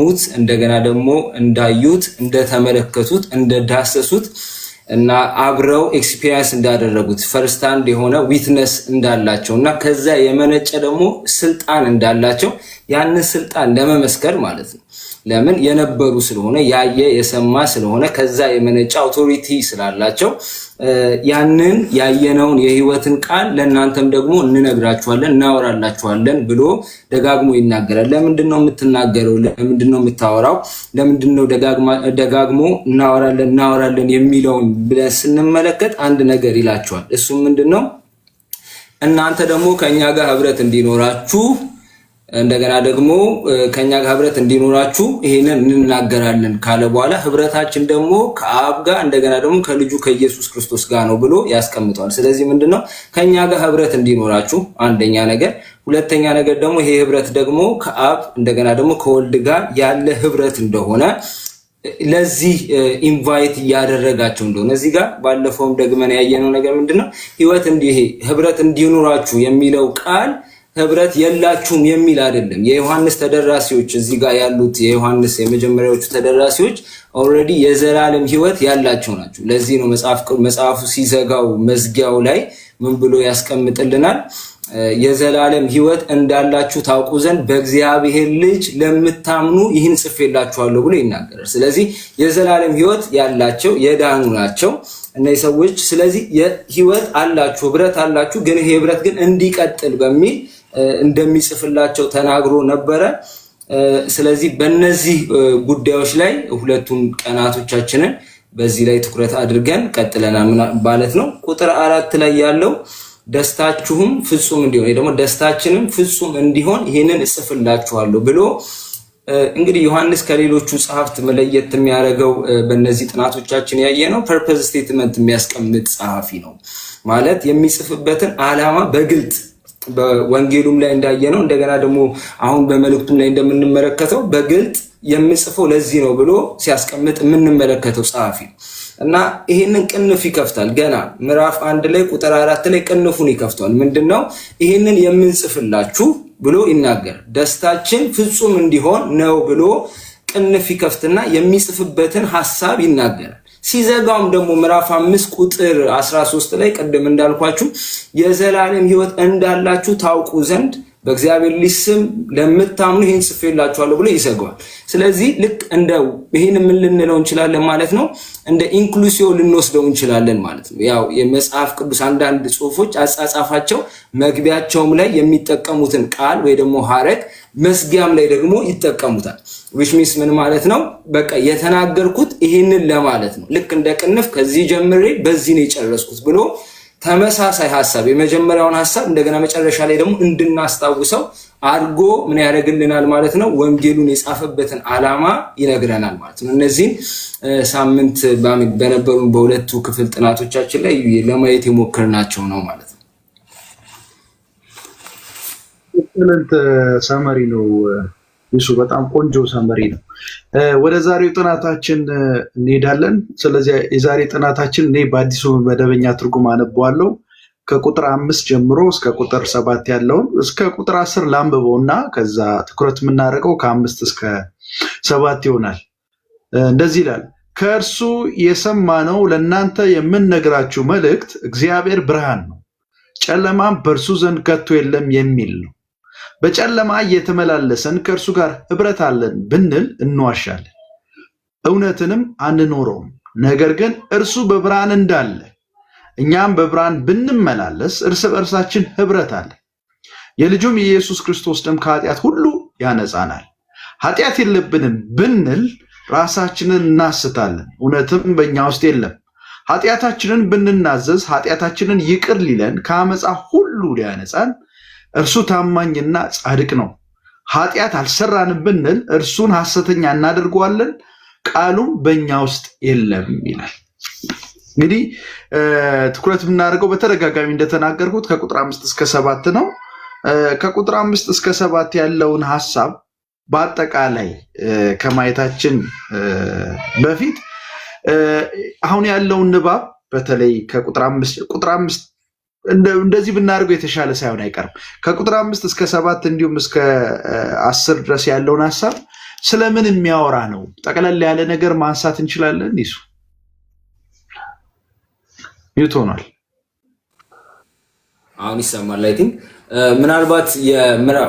እንደሰሙት እንደገና ደግሞ እንዳዩት እንደተመለከቱት እንደዳሰሱት እና አብረው ኤክስፒሪየንስ እንዳደረጉት ፈርስት ሃንድ የሆነ ዊትነስ እንዳላቸው እና ከዛ የመነጨ ደግሞ ስልጣን እንዳላቸው ያንን ስልጣን ለመመስከር ማለት ነው። ለምን የነበሩ ስለሆነ ያየ የሰማ ስለሆነ ከዛ የመነጨ አውቶሪቲ ስላላቸው ያንን ያየነውን የህይወትን ቃል ለእናንተም ደግሞ እንነግራችኋለን እናወራላችኋለን ብሎ ደጋግሞ ይናገራል። ለምንድነው የምትናገረው? ለምንድነው የምታወራው? ለምንድነው ደጋግሞ እናወራለን የሚለውን ብለን ስንመለከት አንድ ነገር ይላችኋል። እሱም ምንድነው? እናንተ ደግሞ ከኛ ጋር ህብረት እንዲኖራችሁ እንደገና ደግሞ ከኛ ጋር ህብረት እንዲኖራችሁ ይሄንን እንናገራለን ካለ በኋላ ህብረታችን ደግሞ ከአብ ጋር እንደገና ደግሞ ከልጁ ከኢየሱስ ክርስቶስ ጋር ነው ብሎ ያስቀምጣል። ስለዚህ ምንድነው ከኛ ጋር ህብረት እንዲኖራችሁ አንደኛ ነገር፣ ሁለተኛ ነገር ደግሞ ይሄ ህብረት ደግሞ ከአብ እንደገና ደግሞ ከወልድ ጋር ያለ ህብረት እንደሆነ ለዚህ ኢንቫይት ያደረጋቸው እንደሆነ እዚህ ጋር ባለፈውም ደግመን ያየነው ነገር ምንድነው ህይወት ህብረት እንዲኖራችሁ የሚለው ቃል ህብረት የላችሁም የሚል አይደለም። የዮሐንስ ተደራሲዎች እዚህ ጋር ያሉት የዮሐንስ የመጀመሪያዎቹ ተደራሲዎች ኦልሬዲ የዘላለም ህይወት ያላቸው ናቸው። ለዚህ ነው መጽሐፉ ሲዘጋው መዝጊያው ላይ ምን ብሎ ያስቀምጥልናል? የዘላለም ህይወት እንዳላችሁ ታውቁ ዘንድ በእግዚአብሔር ልጅ ለምታምኑ ይህን ጽፌላችኋለሁ ብሎ ይናገራል። ስለዚህ የዘላለም ህይወት ያላቸው የዳኑ ናቸው እነዚህ ሰዎች። ስለዚህ የህይወት አላችሁ ህብረት አላችሁ፣ ግን ይሄ ህብረት ግን እንዲቀጥል በሚል እንደሚጽፍላቸው ተናግሮ ነበረ። ስለዚህ በእነዚህ ጉዳዮች ላይ ሁለቱም ቀናቶቻችንን በዚህ ላይ ትኩረት አድርገን ቀጥለናል ማለት ነው። ቁጥር 4 ላይ ያለው ደስታችሁም ፍጹም እንዲሆን ወይ ደግሞ ደስታችንም ፍጹም እንዲሆን ይሄንን እጽፍላችኋለሁ ብሎ እንግዲህ ዮሐንስ ከሌሎቹ ጸሐፍት መለየት የሚያደርገው በእነዚህ ጥናቶቻችን ያየነው ፐርፐዝ ስቴትመንት የሚያስቀምጥ ጸሐፊ ነው ማለት የሚጽፍበትን ዓላማ በግልጥ በወንጌሉም ላይ እንዳየነው እንደገና ደግሞ አሁን በመልእክቱም ላይ እንደምንመለከተው በግልጥ የሚጽፈው ለዚህ ነው ብሎ ሲያስቀምጥ የምንመለከተው ጸሐፊ እና ይሄንን ቅንፍ ይከፍታል። ገና ምዕራፍ 1 ላይ ቁጥር 4 ላይ ቅንፉን ይከፍታል። ምንድነው ይሄንን የምንጽፍላችሁ ብሎ ይናገር ደስታችን ፍጹም እንዲሆን ነው ብሎ ቅንፍ ይከፍትና የሚጽፍበትን ሐሳብ ይናገራል። ሲዘጋውም ደግሞ ምዕራፍ 5 ቁጥር 13 ላይ ቀደም እንዳልኳችሁ የዘላለም ህይወት እንዳላችሁ ታውቁ ዘንድ በእግዚአብሔር ልጅ ስም ለምታምኑ ይህን ጽፌላችኋለሁ ብሎ ይዘጋዋል። ስለዚህ ልክ እንደ ይሄን ምን ልንለው እንችላለን ማለት ነው፣ እንደ ኢንክሉሲቭ ልንወስደው እንችላለን ማለት ነው። ያው የመጽሐፍ ቅዱስ አንዳንድ ጽሁፎች አጻጻፋቸው መግቢያቸውም ላይ የሚጠቀሙትን ቃል ወይ ደግሞ ሐረግ መስጊያም ላይ ደግሞ ይጠቀሙታል። which means ምን ማለት ነው? በቃ የተናገርኩት ይሄንን ለማለት ነው። ልክ እንደ ቅንፍ ከዚህ ጀምሬ በዚህ ነው የጨረስኩት ብሎ ተመሳሳይ ሐሳብ የመጀመሪያውን ሐሳብ እንደገና መጨረሻ ላይ ደግሞ እንድናስታውሰው አድርጎ ምን ያደርግልናል ማለት ነው? ወንጌሉን የጻፈበትን ዓላማ ይነግረናል ማለት ነው። እነዚህን ሳምንት በነበሩ በሁለቱ ክፍል ጥናቶቻችን ላይ ለማየት የሞከርናቸው ነው ማለት ነው። እልልት ሰመሪ ነው እሱ በጣም ቆንጆ ሰመሪ ነው። ወደ ዛሬው ጥናታችን እንሄዳለን። ስለዚህ የዛሬ ጥናታችን እኔ በአዲሱ መደበኛ ትርጉም አነበዋለሁ ከቁጥር 5 ጀምሮ እስከ ቁጥር 7 ያለውን እስከ ቁጥር 10 ላንብበውና ከዛ ትኩረት የምናደርገው ከ5 እስከ 7 ይሆናል። እንደዚህ ይላል። ከእርሱ የሰማነው ለእናንተ የምንነግራችሁ መልእክት እግዚአብሔር ብርሃን ነው፣ ጨለማም በእርሱ ዘንድ ከቶ የለም የሚል ነው። በጨለማ እየተመላለሰን ከእርሱ ጋር ህብረት አለን ብንል እንዋሻለን፣ እውነትንም አንኖረውም። ነገር ግን እርሱ በብርሃን እንዳለ እኛም በብርሃን ብንመላለስ እርስ በርሳችን ህብረት አለን። የልጁም የኢየሱስ ክርስቶስ ደም ከኃጢአት ሁሉ ያነጻናል። ኃጢአት የለብንም ብንል ራሳችንን እናስታለን፣ እውነትም በእኛ ውስጥ የለም። ኃጢአታችንን ብንናዘዝ ኃጢአታችንን ይቅር ሊለን ከአመፃ ሁሉ ሊያነጻን እርሱ ታማኝና ጻድቅ ነው። ኃጢአት አልሰራንም ብንል እርሱን ሐሰተኛ እናደርገዋለን፣ ቃሉም በእኛ ውስጥ የለም ይላል። እንግዲህ ትኩረት የምናደርገው በተደጋጋሚ እንደተናገርኩት ከቁጥር 5 እስከ 7 ነው። ከቁጥር 5 እስከ 7 ያለውን ሐሳብ በአጠቃላይ ከማየታችን በፊት አሁን ያለውን ንባብ በተለይ ከቁጥር 5 እንደዚህ ብናደርገው የተሻለ ሳይሆን አይቀርም። ከቁጥር 5 እስከ 7 እንዲሁም እስከ 10 ድረስ ያለውን ሐሳብ ስለምን የሚያወራ ነው? ጠቅለል ያለ ነገር ማንሳት እንችላለን። ይሱ ሚውት ሆኗል። አሁን ይሰማል። አይ ቲንክ ምናልባት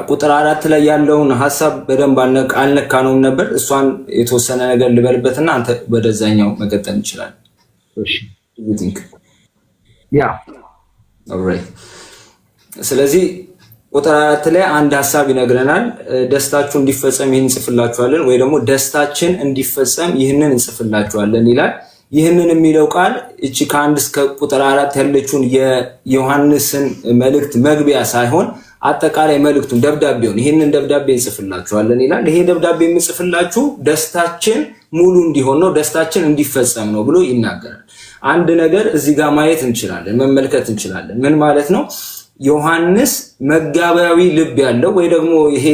ቁጥር 4 ላይ ያለውን ሐሳብ በደንብ አልነካነውም ነበር። እሷን የተወሰነ ነገር ልበልበትና አንተ ወደዛኛው መቀጠል እንችላለን። እሺ you think ያ ኦልራይት። ስለዚህ ቁጥር 4 ላይ አንድ ሐሳብ ይነግረናል። ደስታችሁ እንዲፈጸም ይህን እንጽፍላችኋለን፣ ወይ ደግሞ ደስታችን እንዲፈጸም ይህንን እንጽፍላችኋለን ይላል። ይህንን የሚለው ቃል እቺ ከ1 እስከ ቁጥር 4 ያለችውን የዮሐንስን መልእክት መግቢያ ሳይሆን አጠቃላይ መልእክቱን ደብዳቤውን ይህንን ደብዳቤ እንጽፍላችኋለን ይላል። ይሄ ደብዳቤ የምንጽፍላችሁ ደስታችን ሙሉ እንዲሆን ነው፣ ደስታችን እንዲፈጸም ነው ብሎ ይናገራል። አንድ ነገር እዚህ ጋር ማየት እንችላለን፣ መመልከት እንችላለን። ምን ማለት ነው? ዮሐንስ መጋቢያዊ ልብ ያለው ወይ ደግሞ ይሄ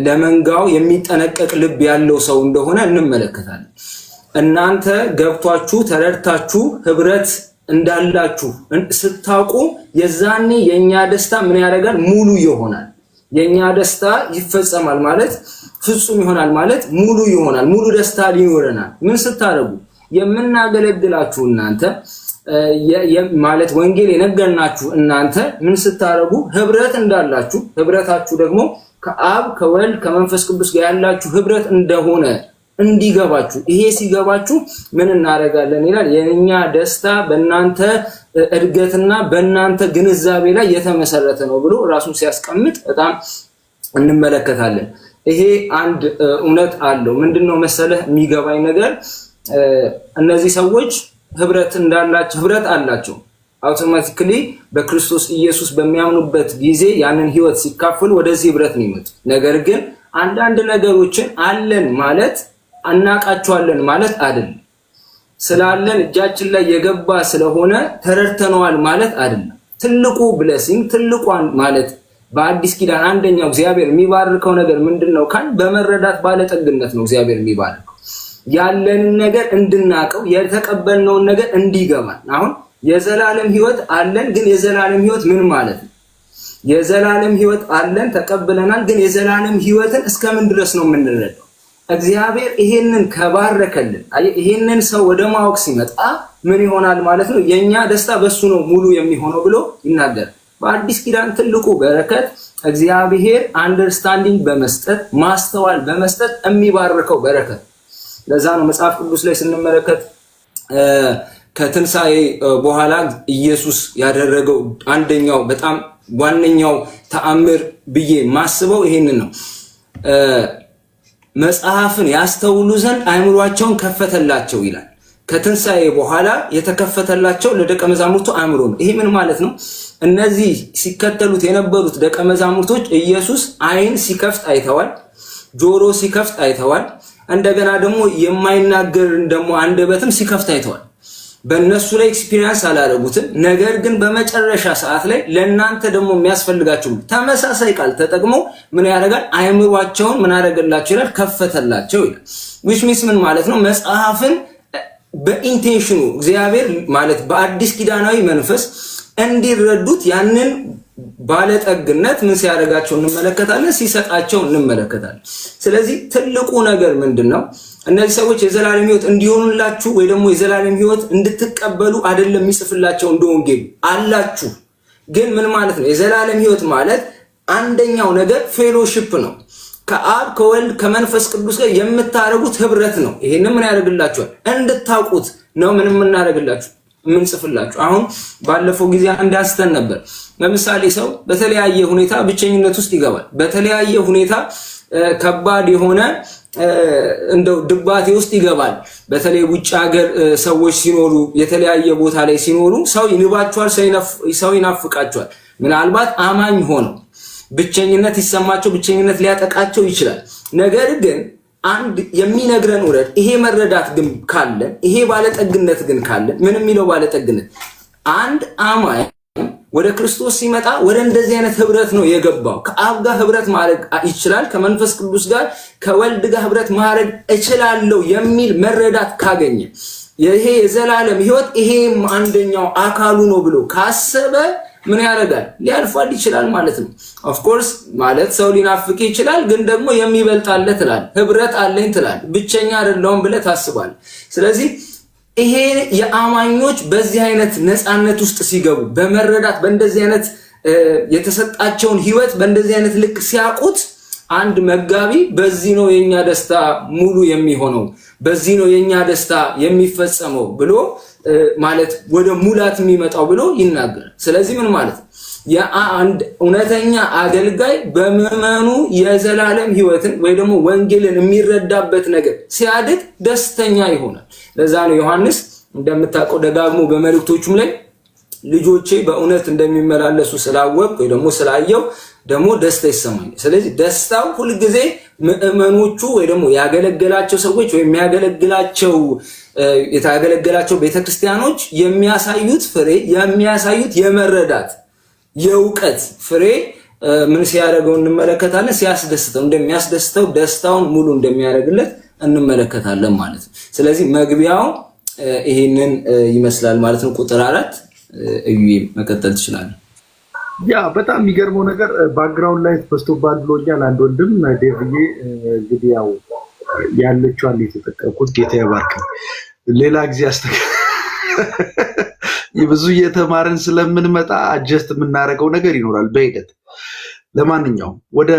ለመንጋው የሚጠነቀቅ ልብ ያለው ሰው እንደሆነ እንመለከታለን። እናንተ ገብቷችሁ ተረድታችሁ ህብረት እንዳላችሁ ስታውቁ የዛኔ የኛ ደስታ ምን ያደርጋል? ሙሉ ይሆናል። የኛ ደስታ ይፈጸማል ማለት ፍጹም ይሆናል ማለት ሙሉ ይሆናል። ሙሉ ደስታ ሊኖረናል። ምን ስታደርጉ? የምናገለግላችሁ እናንተ ማለት ወንጌል የነገርናችሁ እናንተ ምን ስታደርጉ? ህብረት እንዳላችሁ፣ ህብረታችሁ ደግሞ ከአብ ከወልድ ከመንፈስ ቅዱስ ጋር ያላችሁ ህብረት እንደሆነ እንዲገባችሁ። ይሄ ሲገባችሁ ምን እናደርጋለን ይላል? የኛ ደስታ በእናንተ እድገትና በእናንተ ግንዛቤ ላይ የተመሰረተ ነው ብሎ ራሱን ሲያስቀምጥ በጣም እንመለከታለን። ይሄ አንድ እውነት አለው። ምንድነው መሰለህ የሚገባኝ ነገር እነዚህ ሰዎች ህብረት አላቸው። አውቶማቲካሊ በክርስቶስ ኢየሱስ በሚያምኑበት ጊዜ ያንን ህይወት ሲካፈሉ ወደዚህ ህብረት ነው የሚመጡት። ነገር ግን አንዳንድ ነገሮችን አለን ማለት አናቃቸዋለን ማለት አይደለም። ስላለን እጃችን ላይ የገባ ስለሆነ ተረድተነዋል ማለት አይደለም። ትልቁ ብሌሲንግ ትልቋን ማለት በአዲስ ኪዳን አንደኛው እግዚአብሔር የሚባርከው ነገር ምንድነው ካል በመረዳት ባለጠግነት ነው። እግዚአብሔር የሚባርከው ያለንን ነገር እንድናቀው የተቀበልነውን ነገር እንዲገባን። አሁን የዘላለም ህይወት አለን፣ ግን የዘላለም ህይወት ምን ማለት ነው? የዘላለም ህይወት አለን ተቀብለናል፣ ግን የዘላለም ህይወትን እስከምን ድረስ ነው የምንረዳው? እግዚአብሔር ይሄንን ከባረከልን ይሄንን ሰው ወደ ማወቅ ሲመጣ ምን ይሆናል ማለት ነው? የኛ ደስታ በሱ ነው ሙሉ የሚሆነው ብሎ ይናገራል። በአዲስ ኪዳን ትልቁ በረከት እግዚአብሔር አንደርስታንዲንግ በመስጠት ማስተዋል በመስጠት የሚባርከው በረከት። ለዛ ነው መጽሐፍ ቅዱስ ላይ ስንመለከት ከትንሣኤ በኋላ ኢየሱስ ያደረገው አንደኛው በጣም ዋነኛው ተአምር ብዬ ማስበው ይሄንን ነው። መጽሐፍን ያስተውሉ ዘንድ አእምሯቸውን ከፈተላቸው ይላል። ከትንሣኤ በኋላ የተከፈተላቸው ለደቀ መዛሙርቱ አእምሮ ነው። ይሄ ምን ማለት ነው? እነዚህ ሲከተሉት የነበሩት ደቀ መዛሙርቶች ኢየሱስ ዓይን ሲከፍት አይተዋል፣ ጆሮ ሲከፍት አይተዋል፣ እንደገና ደግሞ የማይናገርን ደግሞ አንደበትም ሲከፍት አይተዋል። በእነሱ ላይ ኤክስፒሪየንስ አላደረጉትም። ነገር ግን በመጨረሻ ሰዓት ላይ ለእናንተ ደግሞ የሚያስፈልጋቸው ተመሳሳይ ቃል ተጠቅሞ ምን ያደርጋል? አእምሯቸውን ምን አደረገላቸው ይላል? ከፈተላቸው ይላል። which means ምን ማለት ነው? መጽሐፍን በኢንቴንሽኑ እግዚአብሔር ማለት በአዲስ ኪዳናዊ መንፈስ እንዲረዱት ያንን ባለጠግነት ምን ሲያደርጋቸው እንመለከታለን፣ ሲሰጣቸው እንመለከታለን። ስለዚህ ትልቁ ነገር ምንድነው? እነዚህ ሰዎች የዘላለም ህይወት እንዲሆኑላችሁ ወይ ደግሞ የዘላለም ህይወት እንድትቀበሉ አይደለም የሚጽፍላቸው እንደ ወንጌሉ አላችሁ። ግን ምን ማለት ነው? የዘላለም ህይወት ማለት አንደኛው ነገር ፌሎሺፕ ነው። ከአብ ከወልድ ከመንፈስ ቅዱስ ጋር የምታረጉት ህብረት ነው። ይሄንን ምን ያደርግላችኋል? እንድታውቁት ነው። ምን እናደርግላችሁ? የምንጽፍላችሁ። አሁን ባለፈው ጊዜ አንዳስተን ነበር። ለምሳሌ ሰው በተለያየ ሁኔታ ብቸኝነት ውስጥ ይገባል። በተለያየ ሁኔታ ከባድ የሆነ እንደው ድባቴ ውስጥ ይገባል። በተለይ ውጭ ሀገር ሰዎች ሲኖሩ የተለያየ ቦታ ላይ ሲኖሩ ሰው ይንባቸዋል፣ ሰው ይናፍቃቸዋል። ምናልባት አማኝ ሆነው ብቸኝነት ይሰማቸው፣ ብቸኝነት ሊያጠቃቸው ይችላል። ነገር ግን አንድ የሚነግረን ወረድ ይሄ መረዳት ግን ካለን ይሄ ባለጠግነት ግን ካለን ምን የሚለው ባለጠግነት አንድ አማኝ ወደ ክርስቶስ ሲመጣ ወደ እንደዚህ አይነት ህብረት ነው የገባው። ከአብ ጋር ህብረት ማድረግ ይችላል፣ ከመንፈስ ቅዱስ ጋር ከወልድ ጋር ህብረት ማድረግ እችላለሁ የሚል መረዳት ካገኘ ይሄ የዘላለም ህይወት ይሄም አንደኛው አካሉ ነው ብሎ ካሰበ ምን ያደርጋል? ሊያልፋል ይችላል ማለት ነው። ኦፍ ኮርስ ማለት ሰው ሊናፍቅ ይችላል፣ ግን ደግሞ የሚበልጣለ ትላል፣ ህብረት አለኝ ትላል፣ ብቸኛ አይደለሁም ብለህ ታስባለህ። ስለዚህ ይሄ የአማኞች በዚህ አይነት ነፃነት ውስጥ ሲገቡ በመረዳት በእንደዚህ አይነት የተሰጣቸውን ህይወት በእንደዚህ አይነት ልክ ሲያውቁት አንድ መጋቢ በዚህ ነው የኛ ደስታ ሙሉ የሚሆነው፣ በዚህ ነው የኛ ደስታ የሚፈጸመው ብሎ ማለት ወደ ሙላት የሚመጣው ብሎ ይናገራል። ስለዚህ ምን ማለት ነው? የአንድ እውነተኛ አገልጋይ በምዕመኑ የዘላለም ህይወትን ወይ ደግሞ ወንጌልን የሚረዳበት ነገር ሲያድግ ደስተኛ ይሆናል። ለዛ ነው ዮሐንስ እንደምታውቀው ደጋግሞ በመልእክቶቹም ላይ ልጆቼ በእውነት እንደሚመላለሱ ስላወቅ ወይ ደግሞ ስላየው ደግሞ ደስታ ይሰማኛል። ስለዚህ ደስታው ሁልጊዜ ምዕመኖቹ ወይ ደግሞ ያገለገላቸው ሰዎች ወይ የታገለገላቸው ቤተክርስቲያኖች የሚያሳዩት ፍሬ የሚያሳዩት የመረዳት የእውቀት ፍሬ ምን ሲያደርገው እንመለከታለን። ሲያስደስተው እንደሚያስደስተው ደስታውን ሙሉ እንደሚያደርግለት እንመለከታለን ማለት ነው። ስለዚህ መግቢያው ይሄንን ይመስላል ማለት ነው። ቁጥር 4 እዩ መቀጠል ትችላለህ። ያ በጣም የሚገርመው ነገር ባክግራውንድ ላይ ተስተውባል ብሎኛል አንድ ወንድም ዴቭዬ። እንግዲህ ያው ያለችዋን የተጠቀቁት ጌታ ይባርክ። ሌላ ጊዜ ብዙ እየተማርን ስለምንመጣ አጀስት የምናደርገው ነገር ይኖራል በሂደት። ለማንኛውም ወደ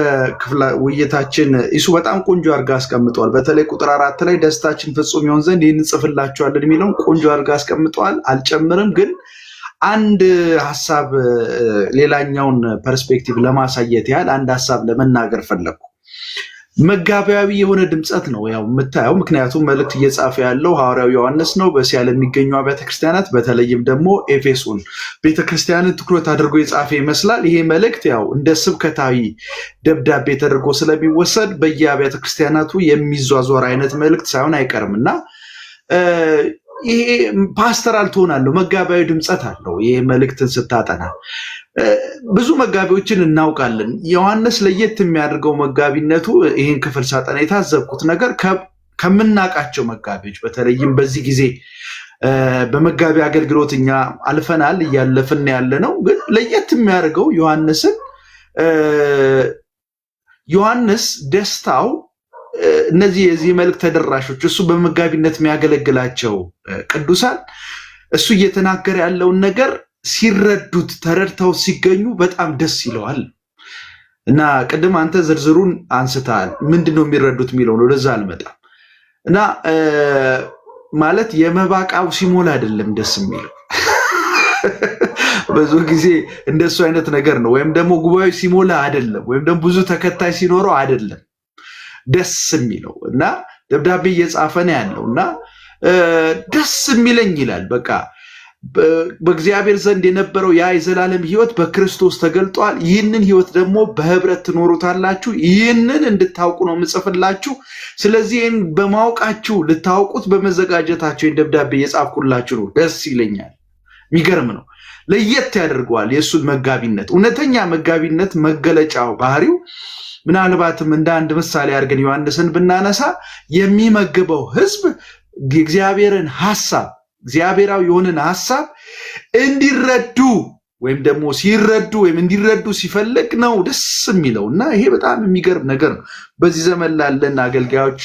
ክፍለ ውይይታችን እሱ በጣም ቆንጆ አድርጋ አስቀምጠዋል። በተለይ ቁጥር 4 ላይ ደስታችን ፍጹም ይሆን ዘንድ ይህን ጽፍላችኋለን የሚለውን ቆንጆ አድርጋ አስቀምጠዋል። አልጨምርም፣ ግን አንድ ሐሳብ ሌላኛውን ፐርስፔክቲቭ ለማሳየት ያህል አንድ ሐሳብ ለመናገር ፈለኩ። መጋቢያዊ የሆነ ድምጸት ነው ያው የምታየው። ምክንያቱም መልእክት እየጻፈ ያለው ሐዋርያው ዮሐንስ ነው በእስያ ለሚገኙ አብያተ ክርስቲያናት፣ በተለይም ደግሞ ኤፌሶን ቤተክርስቲያንን ትኩረት አድርጎ የጻፈ ይመስላል። ይሄ መልእክት ያው እንደ ስብከታዊ ደብዳቤ ተደርጎ ስለሚወሰድ በየአብያተ ክርስቲያናቱ የሚዟዟር አይነት መልእክት ሳይሆን አይቀርምና ይሄ ፓስተራል ትሆናለሁ መጋቢያዊ ድምጸት አለው። ይሄ መልእክትን ስታጠና ብዙ መጋቢዎችን እናውቃለን። ዮሐንስ ለየት የሚያደርገው መጋቢነቱ ይህን ክፍል ሳጠና የታዘብኩት ነገር ከምናውቃቸው መጋቢዎች በተለይም በዚህ ጊዜ በመጋቢ አገልግሎት እኛ አልፈናል እያለፍን ያለ ነው። ግን ለየት የሚያደርገው ዮሐንስ ደስታው እነዚህ የዚህ መልእክት ተደራሾች እሱ በመጋቢነት የሚያገለግላቸው ቅዱሳን እሱ እየተናገረ ያለውን ነገር ሲረዱት ተረድተው ሲገኙ በጣም ደስ ይለዋል። እና ቅድም አንተ ዝርዝሩን አንስተሃል። ምንድነው የሚረዱት የሚለው ነው፣ ወደዛ አልመጣም። እና ማለት የመባቃው ሲሞላ አይደለም ደስ የሚለው ብዙ ጊዜ እንደሱ አይነት ነገር ነው። ወይም ደግሞ ጉባኤው ሲሞላ አይደለም፣ ወይም ደግሞ ብዙ ተከታይ ሲኖረው አይደለም ደስ የሚለው። እና ደብዳቤ እየጻፈ ነው ያለው እና ደስ የሚለኝ ይላል። በቃ በእግዚአብሔር ዘንድ የነበረው ያ የዘላለም ሕይወት በክርስቶስ ተገልጧል። ይህንን ሕይወት ደግሞ በህብረት ትኖሩታላችሁ። ይህንን እንድታውቁ ነው የምጽፍላችሁ። ስለዚህ ይህን በማወቃችሁ ልታውቁት በመዘጋጀታችሁ ይህን ደብዳቤ እየጻፍኩላችሁ ነው። ደስ ይለኛል። የሚገርም ነው። ለየት ያደርገዋል የእሱን መጋቢነት። እውነተኛ መጋቢነት መገለጫው ባህሪው ምናልባትም እንደ አንድ ምሳሌ አድርገን ዮሐንስን ብናነሳ የሚመግበው ህዝብ የእግዚአብሔርን ሐሳብ እግዚአብሔራዊ የሆነን ሐሳብ እንዲረዱ ወይም ደግሞ ሲረዱ ወይም እንዲረዱ ሲፈልግ ነው ደስ የሚለው። እና ይሄ በጣም የሚገርም ነገር ነው። በዚህ ዘመን ላለን አገልጋዮች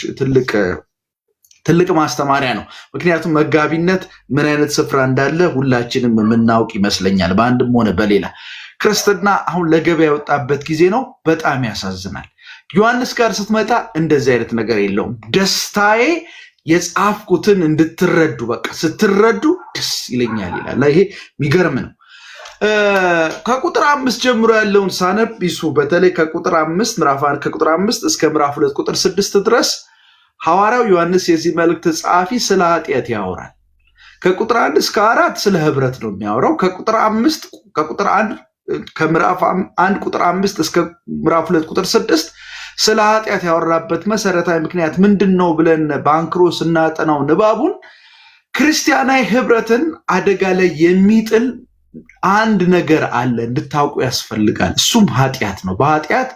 ትልቅ ማስተማሪያ ነው። ምክንያቱም መጋቢነት ምን አይነት ስፍራ እንዳለ ሁላችንም የምናውቅ ይመስለኛል። በአንድም ሆነ በሌላ ክርስትና አሁን ለገበያ የወጣበት ጊዜ ነው። በጣም ያሳዝናል። ዮሐንስ ጋር ስትመጣ እንደዚህ አይነት ነገር የለውም። ደስታዬ የጻፍኩትን እንድትረዱ በቃ ስትረዱ ደስ ይለኛል ይላል። ይሄ የሚገርም ነው። ከቁጥር 5 ጀምሮ ያለውን ሳነብ ይሱ በተለይ ከቁጥር 5 ምዕራፍ 1 ከቁጥር 5 እስከ ምዕራፍ 2 ቁጥር 6 ድረስ ሐዋርያው ዮሐንስ የዚህ መልእክት ጻፊ ስለ ኃጢአት ያወራል። ከቁጥር 1 እስከ 4 ስለ ህብረት ነው የሚያወራው። ከቁጥር 1 ከምዕራፍ 1 ቁጥር 5 እስከ ምዕራፍ 2 ቁጥር 6 ስለ ኃጢአት ያወራበት መሰረታዊ ምክንያት ምንድነው ብለን ባንክሮ ስናጠናው ንባቡን ክርስቲያናዊ ህብረትን አደጋ ላይ የሚጥል አንድ ነገር አለ እንድታውቁ ያስፈልጋል። እሱም ኃጢአት ነው። በኃጢአት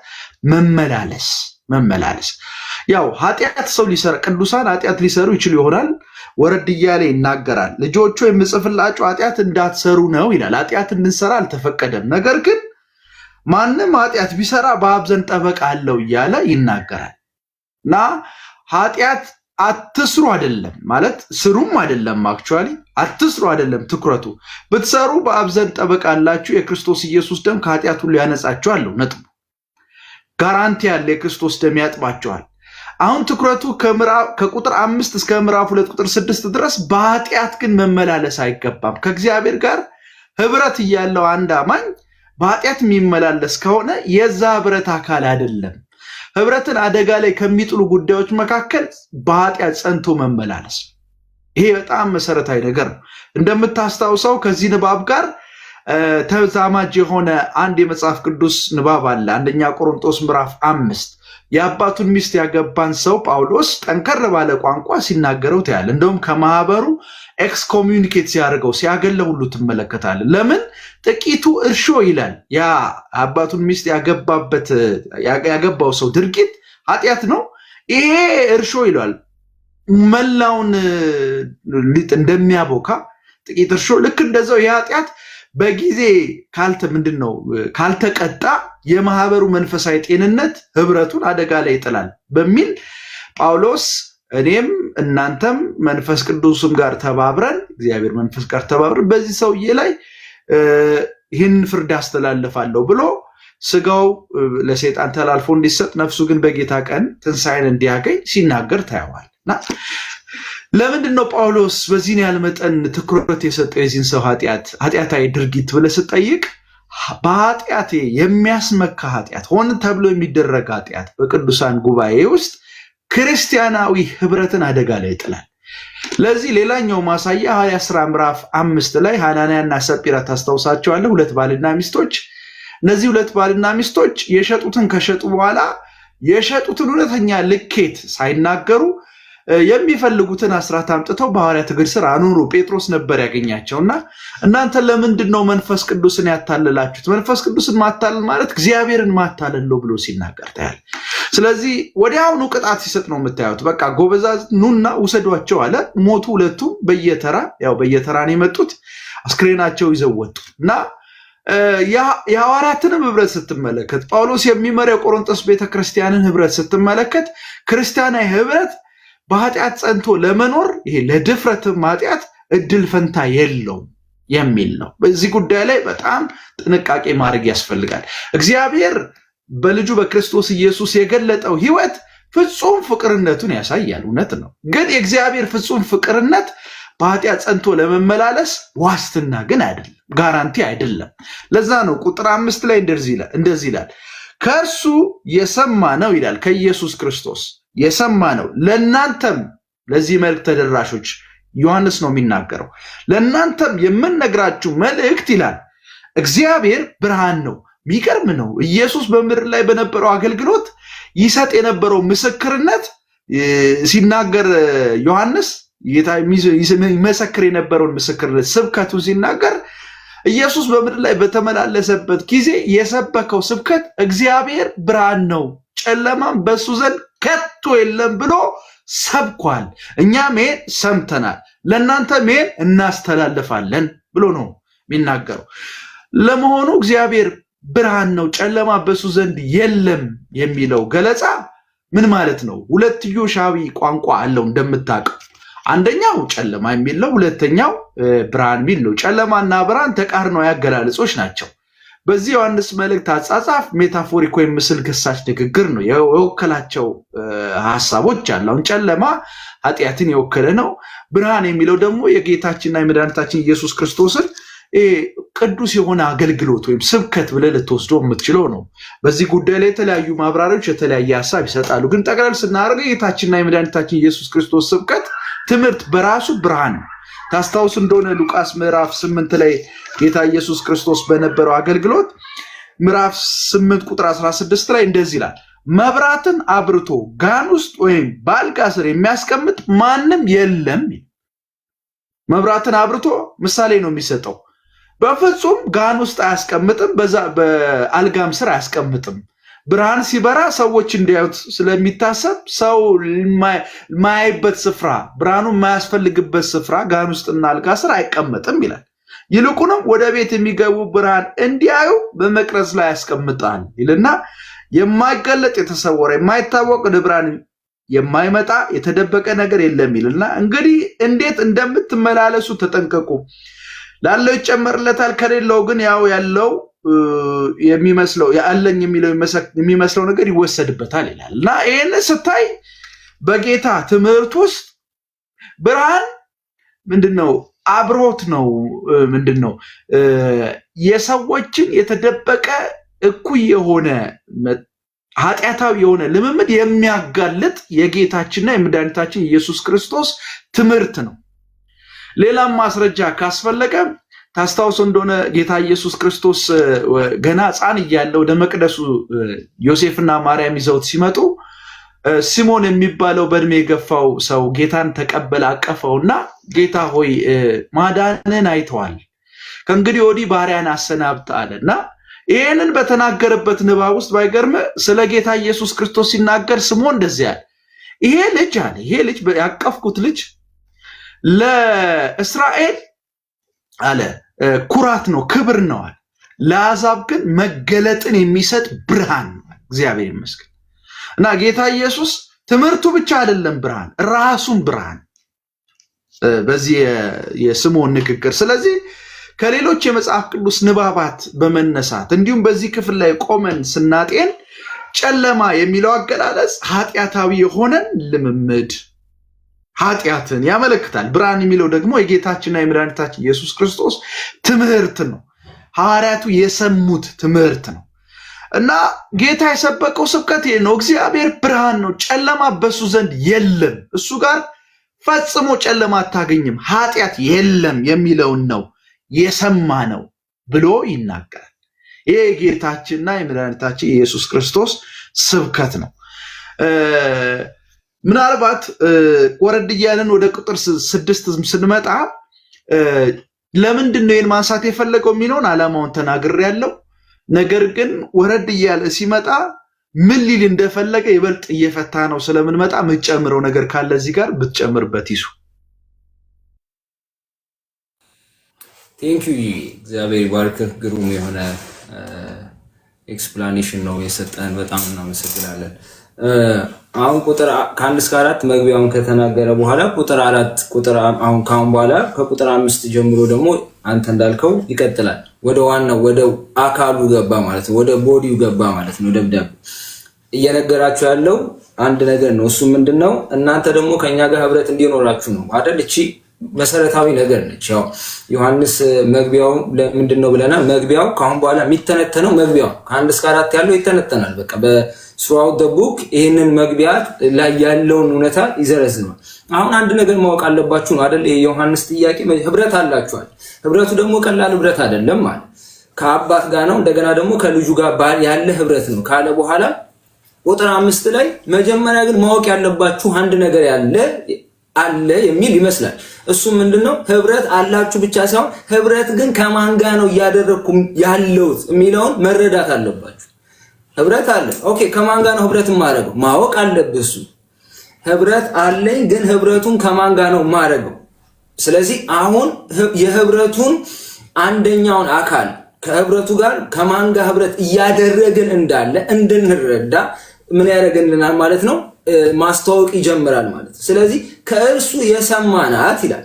መመላለስ ያው ኃጢአት ሰው ሊሰራ ቅዱሳን ኃጢአት ሊሰሩ ይችሉ ይሆናል። ወረድ እያለ ይናገራል። ልጆቹ የምጽፍላችሁ ኃጢአት እንዳትሰሩ ነው ይላል። ኃጢአት እንድንሰራ አልተፈቀደም። ነገር ግን ማንም ኃጢአት ቢሰራ በአብ ዘንድ ጠበቃ አለው እያለ ይናገራል። እና ኃጢአት አትስሩ አይደለም ማለት ስሩም አይደለም። አክቹአሊ አትስሩ አይደለም ትኩረቱ። ብትሰሩ በአብ ዘንድ ጠበቃ አላችሁ፣ የክርስቶስ ኢየሱስ ደም ከኃጢአት ሁሉ ያነጻችኋል። ነጥብ። ጋራንቲ ያለ የክርስቶስ ደም ያጥባችኋል። አሁን ትኩረቱ ከቁጥር 5 እስከ ምዕራፍ 2 ቁጥር 6 ድረስ በኃጢአት ግን መመላለስ አይገባም። ከእግዚአብሔር ጋር ህብረት እያለው አንድ አማኝ በኃጢአት የሚመላለስ ከሆነ የዛ ህብረት አካል አይደለም። ህብረትን አደጋ ላይ ከሚጥሉ ጉዳዮች መካከል በኃጢአት ጸንቶ መመላለስ፣ ይሄ በጣም መሰረታዊ ነገር ነው። እንደምታስታውሰው ከዚህ ንባብ ጋር ተዛማጅ የሆነ አንድ የመጽሐፍ ቅዱስ ንባብ አለ። አንደኛ ቆሮንቶስ ምዕራፍ 5 የአባቱን ሚስት ያገባን ሰው ጳውሎስ ጠንከር ባለ ቋንቋ ሲናገረው ታያለ። እንደውም ከማህበሩ ኤክስኮሚዩኒኬት ሲያደርገው ሲያገለው ሁሉ ትመለከታለህ። ለምን? ጥቂቱ እርሾ ይላል። ያ አባቱን ሚስት ያገባው ሰው ድርጊት ኃጢአት ነው። ይሄ እርሾ ይሏል መላውን ሊጥ እንደሚያቦካ ጥቂት እርሾ ልክ እንደዛው የኃጢአት በጊዜ ካልተቀጣ የማህበሩ መንፈሳዊ ጤንነት ህብረቱን አደጋ ላይ ይጥላል በሚል ጳውሎስ እኔም እናንተም መንፈስ ቅዱስም ጋር ተባብረን እግዚአብሔር መንፈስ ጋር ተባብረን በዚህ ሰውዬ ላይ ይህን ፍርድ አስተላልፋለሁ ብሎ ስጋው ለሰይጣን ተላልፎ እንዲሰጥ ነፍሱ ግን በጌታ ቀን ትንሣኤን እንዲያገኝ ሲናገር ታያዋል። እና ለምንድን ነው ጳውሎስ በዚህን ያህል መጠን ትኩረት የሰጠው የዚህን ሰው ኃጢአታዊ ድርጊት ብለህ ስትጠይቅ በኃጢአት የሚያስመካ ኃጢአት ሆን ተብሎ የሚደረግ ኃጢአት በቅዱሳን ጉባኤ ውስጥ ክርስቲያናዊ ህብረትን አደጋ ላይ ይጥላል። ለዚህ ሌላኛው ማሳያ ሐዋርያት ሥራ ምዕራፍ 5 ላይ ሐናንያና ሰጲራ ታስታውሳቸዋለህ፣ ሁለት ባልና ሚስቶች። እነዚህ ሁለት ባልና ሚስቶች የሸጡትን ከሸጡ በኋላ የሸጡትን እውነተኛ ልኬት ሳይናገሩ የሚፈልጉትን አስራት አምጥተው በሐዋርያት እግር ስር አኖሩ። ጴጥሮስ ነበር ያገኛቸውና እናንተ ለምንድን ነው መንፈስ ቅዱስን ያታለላችሁት? መንፈስ ቅዱስን ማታለል ማለት እግዚአብሔርን ማታለል ነው ብሎ ሲናገር ታያል። ስለዚህ ወዲያውኑ ቅጣት ሲሰጥ ነው የምታዩት። በቃ ጎበዛዝ ኑና ውሰዷቸው አለ። ሞቱ ሁለቱም በየተራ ነው የመጡት። አስክሬናቸው ይዘው ወጡ እና የሐዋርያትንም ህብረት ስትመለከት ጳውሎስ የሚመራው የቆሮንቶስ ቤተክርስቲያንን ህብረት ስትመለከት ክርስቲያናዊ ህብረት በኃጢአት ጸንቶ ለመኖር ይሄ ለድፍረትም ኃጢአት እድል ፈንታ የለውም የሚል ነው። በዚህ ጉዳይ ላይ በጣም ጥንቃቄ ማድረግ ያስፈልጋል። እግዚአብሔር በልጁ በክርስቶስ ኢየሱስ የገለጠው ህይወት ፍጹም ፍቅርነቱን ያሳያል። እውነት ነው። ግን የእግዚአብሔር ፍጹም ፍቅርነት በኃጢአት ጸንቶ ለመመላለስ ዋስትና ግን አይደለም፣ ጋራንቲ አይደለም። ለዛ ነው ቁጥር 5 ላይ እንደዚህ ይላል፣ ከእርሱ የሰማ ነው ይላል፣ ከኢየሱስ ክርስቶስ የሰማ ነው ለእናንተም፣ ለዚህ መልእክት ተደራሾች ዮሐንስ ነው የሚናገረው፣ ለእናንተም የምንነግራችሁ መልእክት ይላል እግዚአብሔር ብርሃን ነው። የሚገርም ነው። ኢየሱስ በምድር ላይ በነበረው አገልግሎት ይሰጥ የነበረው ምስክርነት ሲናገር ዮሐንስ ይመሰክር የነበረውን ምስክርነት ስብከቱ ሲናገር ኢየሱስ በምድር ላይ በተመላለሰበት ጊዜ የሰበከው ስብከት እግዚአብሔር ብርሃን ነው፣ ጨለማም በሱ ዘንድ ከቶ የለም ብሎ ሰብኳል። እኛም ይሄን ሰምተናል፣ ለእናንተም ይሄን እናስተላልፋለን ብሎ ነው የሚናገረው። ለመሆኑ እግዚአብሔር ብርሃን ነው፣ ጨለማ በሱ ዘንድ የለም የሚለው ገለጻ ምን ማለት ነው? ሁለትዮሻዊ ቋንቋ አለው እንደምታውቀው። አንደኛው ጨለማ የሚል ነው፣ ሁለተኛው ብርሃን የሚል ነው። ጨለማና ብርሃን ተቃርነው ያገላለጾች ናቸው። በዚህ ዮሐንስ መልእክት አጻጻፍ ሜታፎሪክ ወይም ምስል ገሳጭ ንግግር ነው የወከላቸው ሐሳቦች አሉ። አሁን ጨለማ ኃጢአትን የወከለ ነው። ብርሃን የሚለው ደግሞ የጌታችንና የመድኃኒታችን ኢየሱስ ክርስቶስን ቅዱስ የሆነ አገልግሎት ወይም ስብከት ብለህ ልትወስደው የምትችለው ነው። በዚህ ጉዳይ ላይ የተለያዩ ማብራሪያዎች የተለያየ ሐሳብ ይሰጣሉ። ግን ጠቅለል ስናደርገው የጌታችንና የመድኃኒታችን ኢየሱስ ክርስቶስ ስብከት ትምህርት በራሱ ብርሃን ነው። ታስታውስ እንደሆነ ሉቃስ ምዕራፍ 8 ላይ ጌታ ኢየሱስ ክርስቶስ በነበረው አገልግሎት ምዕራፍ 8 ቁጥር 16 ላይ እንደዚህ ይላል፣ መብራትን አብርቶ ጋን ውስጥ ወይም በአልጋ ስር የሚያስቀምጥ ማንም የለም። መብራትን አብርቶ ምሳሌ ነው የሚሰጠው። በፍጹም ጋን ውስጥ አያስቀምጥም፣ በአልጋም ስር አያስቀምጥም። ብርሃን ሲበራ ሰዎች እንዲያዩት ስለሚታሰብ ሰው ማያይበት ስፍራ ብርሃኑ የማያስፈልግበት ስፍራ ጋን ውስጥና አልጋ ስር አይቀመጥም ይላል። ይልቁንም ወደ ቤት የሚገቡ ብርሃን እንዲያዩ በመቅረዝ ላይ ያስቀምጣል ይልና የማይገለጥ የተሰወረ የማይታወቅ ወደ ብርሃን የማይመጣ የተደበቀ ነገር የለም ይልና እንግዲህ እንዴት እንደምትመላለሱ ተጠንቀቁ። ላለው ይጨመርለታል፣ ከሌለው ግን ያው ያለው የሚመስለው ያለኝ የሚመስለው ነገር ይወሰድበታል ይላል እና ይሄን ስታይ በጌታ ትምህርት ውስጥ ብርሃን ምንድነው? አብሮት ነው። ምንድነው? የሰዎችን የተደበቀ እኩይ የሆነ ኃጢአታዊ የሆነ ልምምድ የሚያጋልጥ የጌታችንና የመድኃኒታችን ኢየሱስ ክርስቶስ ትምህርት ነው። ሌላም ማስረጃ ካስፈለገ ታስታውሱ እንደሆነ ጌታ ኢየሱስ ክርስቶስ ገና ሕፃን እያለ ወደ መቅደሱ ዮሴፍና ማርያም ይዘውት ሲመጡ ሲሞን የሚባለው በእድሜ የገፋው ሰው ጌታን ተቀበለ፣ አቀፈውና ጌታ ሆይ ማዳንን አይተዋል፣ ከእንግዲህ ወዲህ ባሪያን አሰናብት አለና ይህንን በተናገረበት ንባብ ውስጥ ባይገርም ስለ ጌታ ኢየሱስ ክርስቶስ ሲናገር ሲሞን እንደዚህ አለ፣ ይሄ ልጅ ያቀፍኩት ልጅ ለእስራኤል አለ ኩራት ነው፣ ክብር ነው አለ፣ ለአሕዛብ ግን መገለጥን የሚሰጥ ብርሃን ነው። እግዚአብሔር ይመስገን። እና ጌታ ኢየሱስ ትምህርቱ ብቻ አይደለም ብርሃን፣ ራሱም ብርሃን በዚህ የስምዖን ንግግር። ስለዚህ ከሌሎች የመጽሐፍ ቅዱስ ንባባት በመነሳት እንዲሁም በዚህ ክፍል ላይ ቆመን ስናጤን ጨለማ የሚለው አገላለጽ ኃጢአታዊ የሆነን ልምምድ ኃጢአትን ያመለክታል። ብርሃን የሚለው ደግሞ የጌታችንና የመድኃኒታችን ኢየሱስ ክርስቶስ ትምህርት ነው። ሐዋርያቱ የሰሙት ትምህርት ነው እና ጌታ የሰበከው ስብከት ነው። እግዚአብሔር ብርሃን ነው፣ ጨለማ በሱ ዘንድ የለም፣ እሱ ጋር ፈጽሞ ጨለማ አታገኝም፣ ኃጢአት የለም የሚለውን ነው የሰማ ነው ብሎ ይናገራል። ይሄ የጌታችንና የመድኃኒታችን የኢየሱስ ክርስቶስ ስብከት ነው። ምናልባት ወረድ እያለን ወደ ቁጥር 6 ስንመጣ ለምንድን ነው ይህን ማንሳት የፈለገው የሚለውን ዓላማውን ተናግሬያለሁ። ነገር ግን ወረድ እያለ ሲመጣ ምን ሊል እንደፈለገ ይበልጥ እየፈታ ነው ስለምንመጣ የምትጨምረው ነገር ካለ እዚህ ጋር ብትጨምርበት ይሱ። ቴንክ ዩ። እግዚአብሔር ባርክህ። ግሩም የሆነ ኤክስፕላኔሽን ነው የሰጠን። በጣም እናመሰግናለን። አሁን ቁጥር ከ1 እስከ 4 መግቢያውን ከተናገረ በኋላ ካሁን በኋላ ከቁጥር 5 ጀምሮ ደግሞ አንተ እንዳልከው ይቀጥላል። ወደ ዋናው ወደ አካሉ ገባ ማለት ነው፣ ወደ ቦዲው ገባ ማለት ነው። ደብዳቤ እየነገራችሁ ያለው አንድ ነገር ነው። እሱ ምንድነው? እናንተ ደግሞ ከኛ ጋር ህብረት እንዲኖራችሁ ነው አይደል? እቺ መሰረታዊ ነገር ነች። ያው ዮሐንስ መግቢያው ለምንድነው ብለናል። መግቢያው ካሁን በኋላ የሚተነተነው መግቢያው ከ1 እስከ 4 ያለው ይተነተናል። በቃ በስራውት ዘ ቡክ ይሄንን መግቢያ ላይ ያለውን እውነታ ይዘረዝራል። አሁን አንድ ነገር ማወቅ አለባችሁ ነው አይደል? የዮሐንስ ጥያቄ ህብረት አላችኋል። ህብረቱ ደግሞ ቀላል ህብረት አይደለም ማለት ከአባት ጋር ነው፣ እንደገና ደግሞ ከልጁ ጋር ያለ ህብረት ነው ካለ በኋላ ቁጥር 5 ላይ መጀመሪያ ግን ማወቅ ያለባችሁ አንድ ነገር አለ የሚል ይመስላል። እሱ ምንድነው? ህብረት አላችሁ ብቻ ሳይሆን ህብረት ግን ከማን ጋር ነው እያደረኩ ያለውት የሚለውን መረዳት አለባችሁ። ህብረት አለ። ኦኬ፣ ከማን ጋር ነው ህብረት ማረገው? ማወቅ አለብህ። እሱ ህብረት አለኝ፣ ግን ህብረቱን ከማን ጋር ነው ማረገው? ስለዚህ አሁን የህብረቱን አንደኛውን አካል ከህብረቱ ጋር ከማን ጋር ህብረት እያደረግን እንዳለ እንድንረዳ ምን ያደርግልናል ማለት ነው? ማስተዋወቅ ይጀምራል ማለት ነው። ስለዚህ ከእርሱ የሰማናት ይላል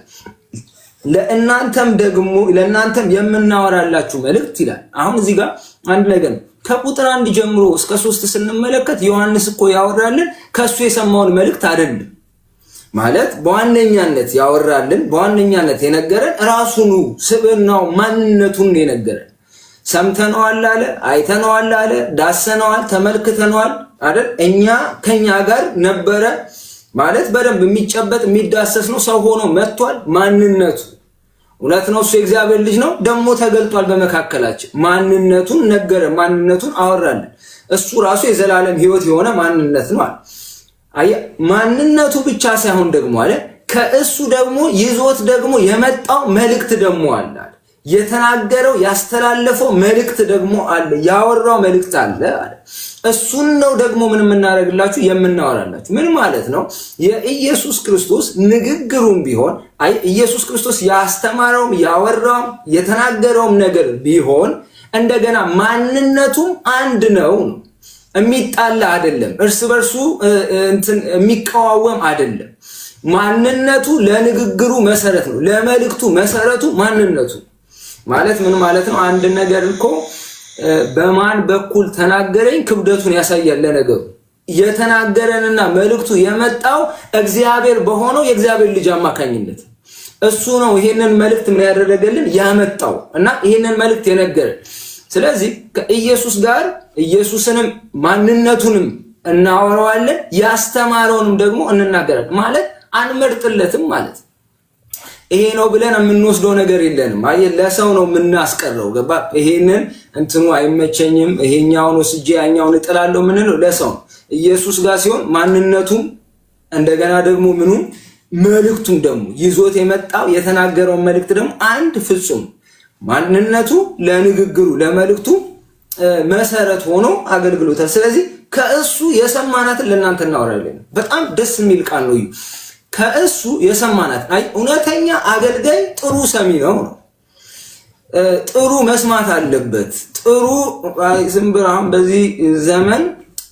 ለእናንተም የምናወራላችሁ መልእክት ይላል። አሁን እዚህ ጋር አንድ ነገር ነው። ከቁጥር 1 ጀምሮ እስከ 3 ስንመለከት ዮሐንስ እኮ ያወራልን ከሱ የሰማውን መልእክት አይደለም ማለት በዋነኛነት ያወራልን በዋነኛነት የነገረን ራሱኑ ስብዕናው ማንነቱን የነገረን። ሰምተነዋል አለ፣ አይተነዋል አለ፣ ዳሰነዋል፣ ተመልክተነዋል አይደል? ከኛ ጋር ነበረ ማለት በደንብ የሚጨበጥ የሚዳሰስ ነው። ሰው ሆኖ መጥቷል። ማንነቱ እውነት ነው። እሱ የእግዚአብሔር ልጅ ነው። ደግሞ ተገልጧል በመካከላችን። ማንነቱን ነገረ፣ ማንነቱን አወራልን። እሱ ራሱ የዘላለም ሕይወት የሆነ ማንነት ነው አለ። ማንነቱ ብቻ ሳይሆን ደግሞ አለ ከእሱ ደግሞ ይዞት ደግሞ የመጣው መልእክት ደግሞ አለ። የተናገረው ያስተላለፈው መልእክት ደግሞ አለ፣ ያወራው መልእክት አለ። እሱን ነው ደግሞ ምን የምናደርግላችሁ የምናወራላችሁ። ምን ማለት ነው? የኢየሱስ ክርስቶስ ንግግሩም ቢሆን ኢየሱስ ክርስቶስ ያስተማረውም ያወራውም የተናገረውም ነገር ቢሆን እንደገና ማንነቱም አንድ ነው። የሚጣላ አይደለም፣ እርስ በርሱ የሚቃወም አይደለም። ማንነቱ ለንግግሩ መሰረት ነው፣ ለመልእክቱ መሰረቱ ማንነቱ ማለት ምን ማለት ነው? አንድ ነገር እኮ በማን በኩል ተናገረኝ ክብደቱን ያሳያል። ለነገሩ የተናገረንና መልእክቱ የመጣው እግዚአብሔር በሆነው የእግዚአብሔር ልጅ አማካኝነት እሱ ነው ይሄንን መልእክት ምን ያደረገልን ያመጣው እና ይሄንን መልእክት የነገረን። ስለዚህ ከኢየሱስ ጋር ኢየሱስንም ማንነቱንም እናወራዋለን፣ ያስተማረውንም ደግሞ እንናገራለን። ማለት አንመርጥለትም ማለት ይሄ ነው ብለን የምንወስደው ነገር የለንም። አየህ ለሰው ነው የምናስቀረው። ገባ? ይሄንን እንትኑ አይመቸኝም ይሄኛውን ወስጄ ያኛውን እጥላለሁ ምንለው ለሰው ነው። ኢየሱስ ጋር ሲሆን ማንነቱም እንደገና ደግሞ ምኑም መልእክቱም ደግሞ ይዞት የመጣው የተናገረው መልእክት ደግሞ አንድ ፍጹም ማንነቱ ለንግግሩ ለመልእክቱ መሰረት ሆኖ አገልግሎታል። ስለዚህ ከእሱ የሰማናትን ለእናንተ እናወራለን። በጣም ደስ የሚል ቃል ነው። ከእሱ የሰማናት እውነተኛ አገልጋይ ጥሩ ሰሚ ነው። ጥሩ መስማት አለበት። ጥሩ ዝምብራም በዚህ ዘመን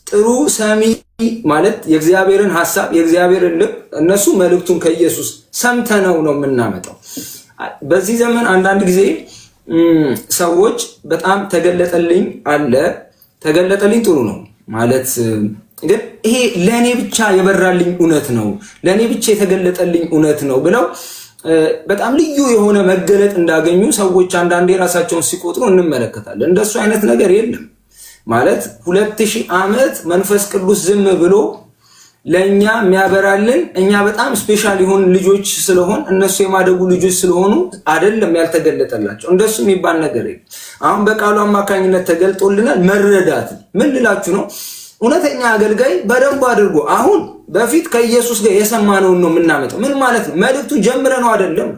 ጥሩ ሰሚ ማለት የእግዚአብሔርን ሐሳብ የእግዚአብሔርን ልብ እነሱ መልእክቱን ከኢየሱስ ሰምተነው ነው የምናመጣው። በዚህ ዘመን አንዳንድ ጊዜ ሰዎች በጣም ተገለጠልኝ አለ ተገለጠልኝ ጥሩ ነው ማለት ግን ይሄ ለኔ ብቻ የበራልኝ እውነት ነው ለኔ ብቻ የተገለጠልኝ እውነት ነው ብለው በጣም ልዩ የሆነ መገለጥ እንዳገኙ ሰዎች አንዳንዴ ራሳቸውን ሲቆጥሩ እንመለከታለን። እንደሱ አይነት ነገር የለም። ማለት 2000 ዓመት መንፈስ ቅዱስ ዝም ብሎ ለኛ የሚያበራልን እኛ በጣም ስፔሻል የሆኑ ልጆች ስለሆን እነሱ የማደጉ ልጆች ስለሆኑ አይደለም ያልተገለጠላቸው። እንደሱ የሚባል ነገር የለም። አሁን በቃሉ አማካኝነት ተገልጦልናል። መረዳት ምን ልላችሁ ነው? እውነተኛ አገልጋይ በደንብ አድርጎ አሁን በፊት ከኢየሱስ ጋር የሰማነውን ነው የምናመጣው። ምን ማለት ነው? መልእክቱን ጀምረነው አይደለም።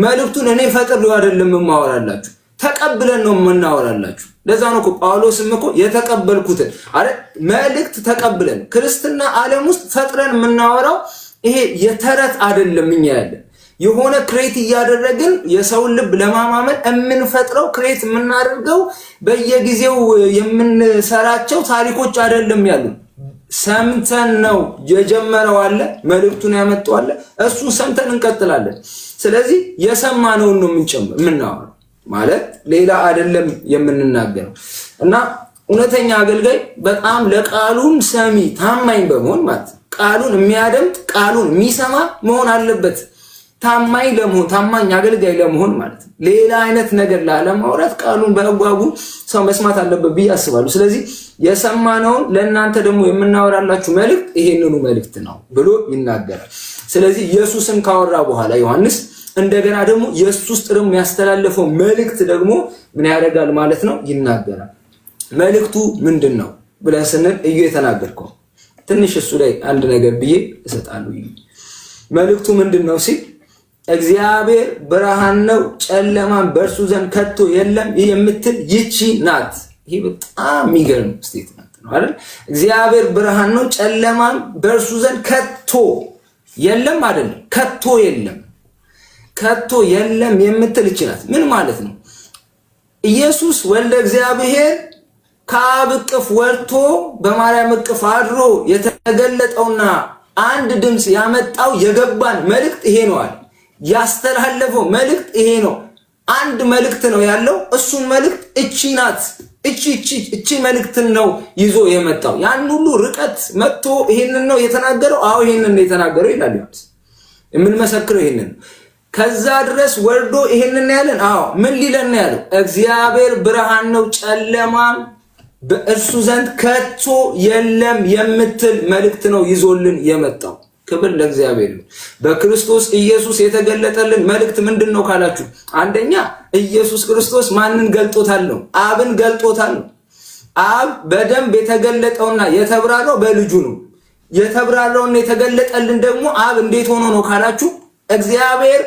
መልእክቱን እኔ ፈጥሬው አይደለም የማወራላችሁ፣ ተቀብለን ነው የምናወራላችሁ። ለዛ ነው እኮ ጳውሎስም እኮ የተቀበልኩትን አይደል መልእክት ተቀብለን ክርስትና ዓለም ውስጥ ፈጥረን የምናወራው ይሄ የተረት አይደለም። እኛ ያለን የሆነ ክሬት እያደረግን የሰውን ልብ ለማማመን የምንፈጥረው ክሬት የምናደርገው በየጊዜው የምንሰራቸው ታሪኮች አይደለም ያሉ። ሰምተን ነው የጀመረው አለ መልእክቱን ያመጣው አለ እሱን ሰምተን እንቀጥላለን። ስለዚህ የሰማነውን ነው የምናወራው ማለት ሌላ አይደለም የምንናገረው። እና እውነተኛ አገልጋይ በጣም ለቃሉን ሰሚ ታማኝ በመሆን ማለት ቃሉን የሚያደምጥ ቃሉን የሚሰማ መሆን አለበት። ታማኝ ለመሆን ታማኝ አገልጋይ ለመሆን ማለት ሌላ አይነት ነገር ላለማውራት ቃሉን በአግባቡ ሰው መስማት አለበት ብዬ አስባለሁ። ስለዚህ የሰማነውን ለእናንተ ደግሞ የምናወራላችሁ መልእክት ይሄንኑ መልእክት ነው ብሎ ይናገራል። ስለዚህ ኢየሱስን ካወራ በኋላ ዮሐንስ እንደገና ደግሞ ኢየሱስ ጥሩም ያስተላለፈው መልእክት ደግሞ ምን ያደርጋል ማለት ነው ይናገራል። መልእክቱ ምንድነው ብለን ስንል እዩ የተናገርከው ትንሽ እሱ ላይ አንድ ነገር ብዬ እሰጣለሁ። መልእክቱ ምንድነው ሲል እግዚአብሔር ብርሃን ነው ጨለማን በእርሱ ዘንድ ከቶ የለም የምትል ይቺ ናት። ይሄ በጣም የሚገርም ስቴትመንት ነው አይደል? እግዚአብሔር ብርሃን ነው ጨለማን በእርሱ ዘንድ ከቶ የለም አይደለም፣ ከቶ የለም ከቶ የለም የምትል ይቺ ናት። ምን ማለት ነው? ኢየሱስ ወልደ እግዚአብሔር ከአብ እቅፍ ወጥቶ በማርያም እቅፍ አድሮ የተገለጠውና አንድ ድምፅ ያመጣው የገባን መልእክት ይሄ ነው አለ። ያስተላለፈው መልእክት ይሄ ነው። አንድ መልእክት ነው ያለው። እሱን መልእክት እቺ ናት። እቺ መልእክትን ነው ይዞ የመጣው። ያን ሁሉ ርቀት መጥቶ ይሄንን ነው የተናገረው። አዎ ይሄንን ነው የተናገረው ይላል ዮሐንስ። የምንመሰክረው ይሄንን ነው። ከዛ ድረስ ወርዶ ይሄንን ያለን አዎ ምን ሊለን ያለው? እግዚአብሔር ብርሃን ነው ጨለማን በእርሱ ዘንድ ከቶ የለም የምትል መልእክት ነው ይዞልን የመጣው። ክብር ለእግዚአብሔር። በክርስቶስ ኢየሱስ የተገለጠልን መልእክት ምንድነው ካላችሁ፣ አንደኛ ኢየሱስ ክርስቶስ ማንን ገልጦታል ነው? አብን ገልጦታል ነው። አብ በደንብ የተገለጠውና የተብራራው በልጁ ነው። የተብራራውና የተገለጠልን ደግሞ አብ እንዴት ሆኖ ነው ካላችሁ፣ እግዚአብሔር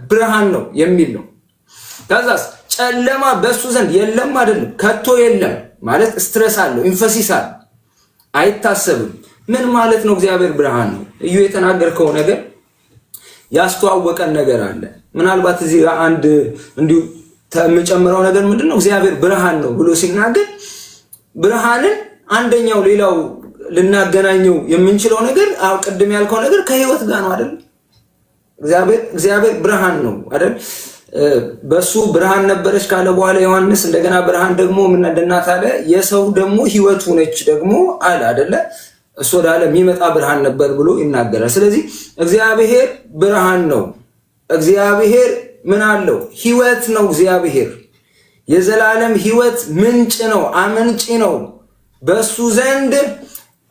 ብርሃን ነው የሚል ነው። ከዛስ ጨለማ በሱ ዘንድ የለም አይደለም፣ ከቶ የለም ማለት ስትረስ አለው፣ ኢንፈሲስ አለው፣ አይታሰብም። ምን ማለት ነው? እግዚአብሔር ብርሃን ነው። እዩ የተናገርከው ነገር ያስተዋወቀን ነገር አለ። ምናልባት እዚህ አንድ እንዲሁ የምጨምረው ነገር ምንድነው? እግዚአብሔር ብርሃን ነው ብሎ ሲናገር ብርሃንን አንደኛው ሌላው ልናገናኘው የምንችለው ነገር ቅድም ያልከው ነገር ከህይወት ጋር ነው አይደል? እግዚአብሔር ብርሃን ነው አይደል? በሱ ብርሃን ነበረች ካለ በኋላ ዮሐንስ እንደገና ብርሃን ደግሞ ምን እንደናት አለ፣ የሰው ደግሞ ህይወቱ ነች ደግሞ አለ አይደለ? እሱ ወደ ዓለም የሚመጣ ብርሃን ነበር ብሎ ይናገራል። ስለዚህ እግዚአብሔር ብርሃን ነው። እግዚአብሔር ምን አለው? ህይወት ነው። እግዚአብሔር የዘላለም ህይወት ምንጭ ነው፣ አመንጪ ነው። በሱ ዘንድ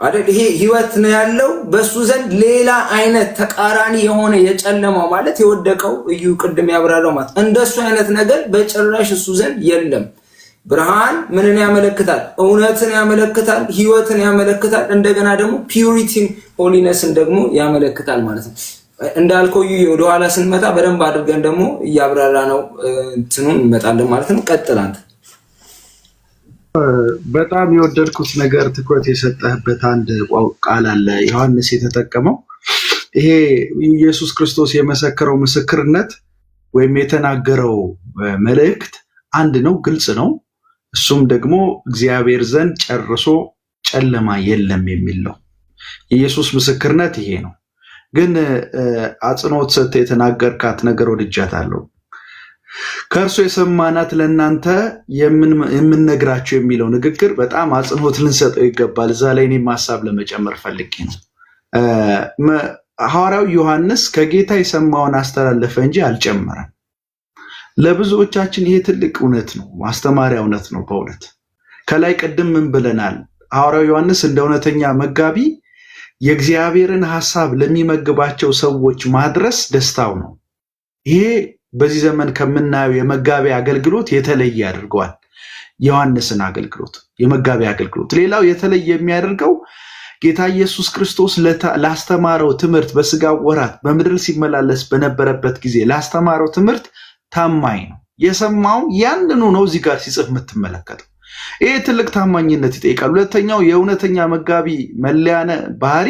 አይደል ይሄ ህይወት ነው ያለው። በሱ ዘንድ ሌላ አይነት ተቃራኒ የሆነ የጨለማው ማለት የወደቀው እዩ ቅድም ያብራራው ማለት እንደሱ አይነት ነገር በጭራሽ እሱ ዘንድ የለም። ብርሃን ምንን ያመለክታል? እውነትን ያመለክታል፣ ህይወትን ያመለክታል። እንደገና ደግሞ ፒዩሪቲን ሆሊነስን ደግሞ ያመለክታል ማለት ነው። እንዳልከው እዩ ወደኋላ ስንመጣ በደንብ አድርገን ደግሞ እያብራራ ነው እንትኑን እንመጣለን ማለት ነው። ቀጥል አንተ። በጣም የወደድኩት ነገር ትኩረት የሰጠህበት አንድ ቃል አለ ዮሐንስ የተጠቀመው። ይሄ ኢየሱስ ክርስቶስ የመሰከረው ምስክርነት ወይም የተናገረው መልእክት አንድ ነው፣ ግልጽ ነው። እሱም ደግሞ እግዚአብሔር ዘንድ ጨርሶ ጨለማ የለም የሚል ነው። የኢየሱስ ምስክርነት ይሄ ነው። ግን አጽንኦት ሰጥተህ የተናገርካት ነገር ወድጃታለሁ። ከእርሱ የሰማናት ለእናንተ የምንነግራቸው የሚለው ንግግር በጣም አጽንኦት ልንሰጠው ይገባል። እዛ ላይ እኔም ሀሳብ ለመጨመር ፈልጌ ነው። ሐዋርያው ዮሐንስ ከጌታ የሰማውን አስተላለፈ እንጂ አልጨመረም። ለብዙዎቻችን ይሄ ትልቅ እውነት ነው፣ ማስተማሪያ እውነት ነው። በእውነት ከላይ ቅድም ምን ብለናል? ሐዋርያው ዮሐንስ እንደ እውነተኛ መጋቢ የእግዚአብሔርን ሐሳብ ለሚመግባቸው ሰዎች ማድረስ ደስታው ነው። ይሄ በዚህ ዘመን ከምናየው የመጋቢ አገልግሎት የተለየ ያደርገዋል። ዮሐንስን አገልግሎት የመጋቢ አገልግሎት ሌላው የተለየ የሚያደርገው ጌታ ኢየሱስ ክርስቶስ ላስተማረው ትምህርት በስጋ ወራት በምድር ሲመላለስ በነበረበት ጊዜ ላስተማረው ትምህርት ታማኝ ነው። የሰማው ያንኑ ነው እዚህ ጋር ሲጽፍ የምትመለከተው። ይሄ ትልቅ ታማኝነት ይጠይቃል። ሁለተኛው የእውነተኛ መጋቢ መለያነ ባህሪ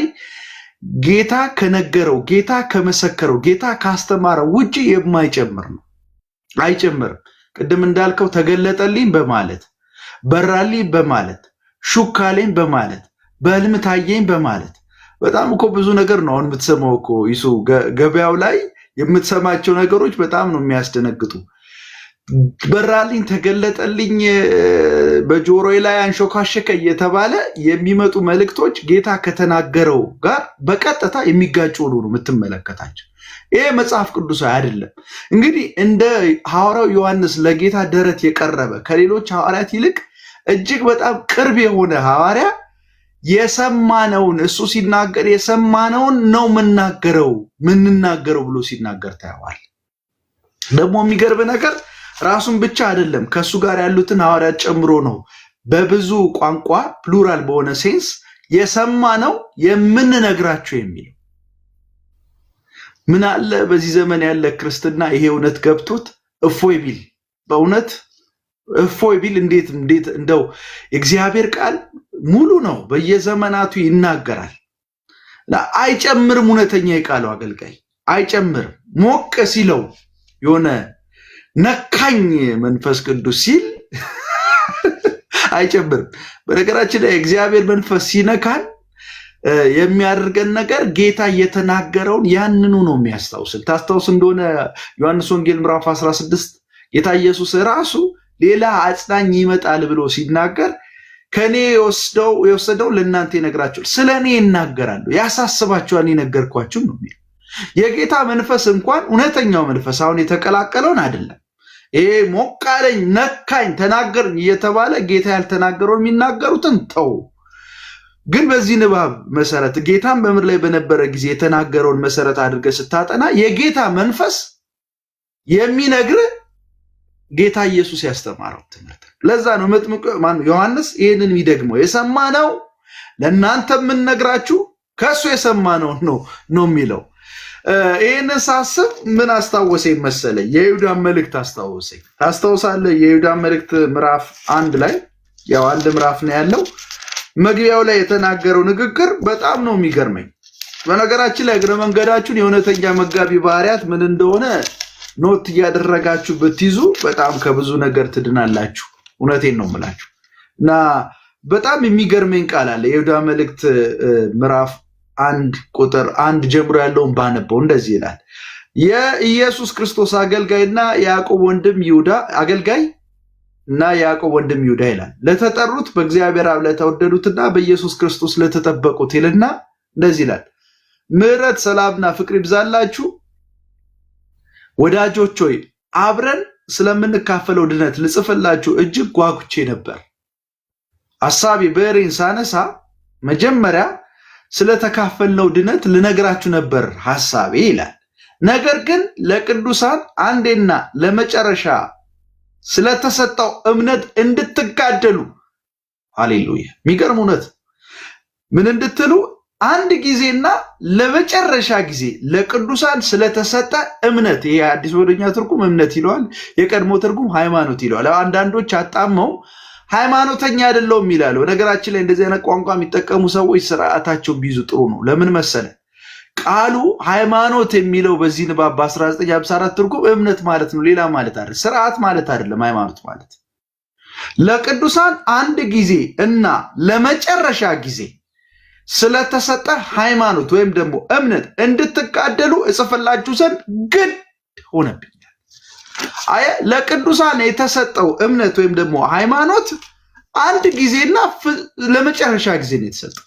ጌታ ከነገረው፣ ጌታ ከመሰከረው፣ ጌታ ካስተማረው ውጪ የማይጨምር ነው። አይጨምርም። ቅድም እንዳልከው ተገለጠልኝ በማለት በራልኝ በማለት ሹካሌኝ በማለት በህልም ታየኝ በማለት በጣም እኮ ብዙ ነገር ነው አሁን የምትሰማው እኮ ይሱ ገበያው ላይ የምትሰማቸው ነገሮች በጣም ነው የሚያስደነግጡ። በራልኝ፣ ተገለጠልኝ፣ በጆሮዬ ላይ አንሾካሸከ እየተባለ የሚመጡ መልእክቶች ጌታ ከተናገረው ጋር በቀጥታ የሚጋጩ ሆኖ ነው የምትመለከታቸው። ይሄ መጽሐፍ ቅዱሳዊ አይደለም። እንግዲህ እንደ ሐዋርያው ዮሐንስ ለጌታ ደረት የቀረበ ከሌሎች ሐዋርያት ይልቅ እጅግ በጣም ቅርብ የሆነ ሐዋርያ የሰማነውን እሱ ሲናገር የሰማነውን ነው ምንናገረው ብሎ ሲናገር ታየዋል። ደግሞ የሚገርብ ነገር ራሱን ብቻ አይደለም ከሱ ጋር ያሉትን ሐዋርያት ጨምሮ ነው በብዙ ቋንቋ ፕሉራል በሆነ ሴንስ የሰማነው የምንነግራቸው የሚለው። ምን አለ በዚህ ዘመን ያለ ክርስትና ይሄ እውነት ገብቶት እፎይ ቢል፣ በእውነት እፎይ ቢል። እንዴት እንደው የእግዚአብሔር ቃል ሙሉ ነው፣ በየዘመናቱ ይናገራል። አይጨምርም። እውነተኛ የቃሉ አገልጋይ አይጨምርም። ሞቅ ሲለው የሆነ ነካኝ መንፈስ ቅዱስ ሲል አይጨምርም። በነገራችን ላይ እግዚአብሔር መንፈስ ሲነካን የሚያደርገን ነገር ጌታ እየተናገረውን ያንኑ ነው የሚያስታውስን። ታስታውስ እንደሆነ ዮሐንስ ወንጌል ምዕራፍ 16 ጌታ ኢየሱስ ራሱ ሌላ አጽናኝ ይመጣል ብሎ ሲናገር ከኔ የወሰደው ለእናንተ ይነግራችኋል፣ ስለ እኔ ይናገራሉ፣ ያሳስባችኋል፣ የነገርኳችሁ ነው የሚለው። የጌታ መንፈስ እንኳን እውነተኛው መንፈስ አሁን የተቀላቀለውን አይደለም። ይሄ ሞቃለኝ፣ ነካኝ፣ ተናገረኝ እየተባለ ጌታ ያልተናገረውን የሚናገሩትን ተው። ግን በዚህ ንባብ መሰረት ጌታን በምድር ላይ በነበረ ጊዜ የተናገረውን መሰረት አድርገህ ስታጠና የጌታ መንፈስ የሚነግር ጌታ ኢየሱስ ያስተማረው ትምህርት። ለዛ ነው መጥምቁ ዮሐንስ ይህንን የሚደግመው የሰማነው ለእናንተ የምንነግራችሁ ከእሱ የሰማነው ነው የሚለው። ይሄን ሳስብ ምን አስታወሰኝ መሰለ? የይሁዳን መልእክት አስታወሰኝ። ታስታውሳለህ? የይሁዳን መልእክት ምዕራፍ 1 ላይ ያው አንድ ምዕራፍ ነው ያለው። መግቢያው ላይ የተናገረው ንግግር በጣም ነው የሚገርመኝ። በነገራችን ላይ እግረ መንገዳችሁን የእውነተኛ መጋቢ ባህሪያት ምን እንደሆነ ኖት እያደረጋችሁ ብትይዙ በጣም ከብዙ ነገር ትድናላችሁ። እውነቴን ነው የምላችሁ። እና በጣም የሚገርመኝ ቃል አለ የይሁዳ መልእክት ምዕራፍ 1 ቁጥር 1 ጀምሮ ያለውን ባነበው እንደዚህ ይላል። የኢየሱስ ክርስቶስ አገልጋይና ያዕቆብ ወንድም ይሁዳ ያዕቆብ ወንድም ይሁዳ ይላል። ለተጠሩት በእግዚአብሔር አብ ለተወደዱትና በኢየሱስ ክርስቶስ ለተጠበቁት ይልና እንደዚህ ይላል። ምሕረት ሰላምና ፍቅር ይብዛላችሁ። ወዳጆች ሆይ አብረን ስለምንካፈለው ድነት ልጽፍላችሁ እጅግ ጓጉቼ ነበር። ሐሳቤ በሬን ሳነሳ መጀመሪያ ስለተካፈልነው ድነት ልነግራችሁ ነበር ሐሳቤ ይላል። ነገር ግን ለቅዱሳን አንዴና ለመጨረሻ ስለተሰጠው እምነት እንድትጋደሉ፣ ሃሌሉያ! የሚገርም እውነት ምን እንድትሉ አንድ ጊዜና ለመጨረሻ ጊዜ ለቅዱሳን ስለተሰጠ እምነት። ይሄ አዲስ ወደኛ ትርጉም እምነት ይለዋል፣ የቀድሞ ትርጉም ሃይማኖት ይለዋል። አንዳንዶች አጣመው ሃይማኖተኛ አይደለሁም ይላሉ። ነገራችን ላይ እንደዚህ አይነት ቋንቋ የሚጠቀሙ ሰዎች ስርዓታቸው ቢይዙ ጥሩ ነው። ለምን መሰለ? ቃሉ ሃይማኖት የሚለው በዚህ ንባብ በ1954 ትርጉም እምነት ማለት ነው፣ ሌላ ማለት አይደለም። ስርዓት ማለት አይደለም። ሃይማኖት ማለት ለቅዱሳን አንድ ጊዜ እና ለመጨረሻ ጊዜ ስለተሰጠ ሃይማኖት ወይም ደግሞ እምነት እንድትጋደሉ እጽፍላችሁ ዘንድ ግድ ሆነብኛል። ለቅዱሳን የተሰጠው እምነት ወይም ደግሞ ሃይማኖት አንድ ጊዜና ለመጨረሻ ጊዜ ነው የተሰጠው።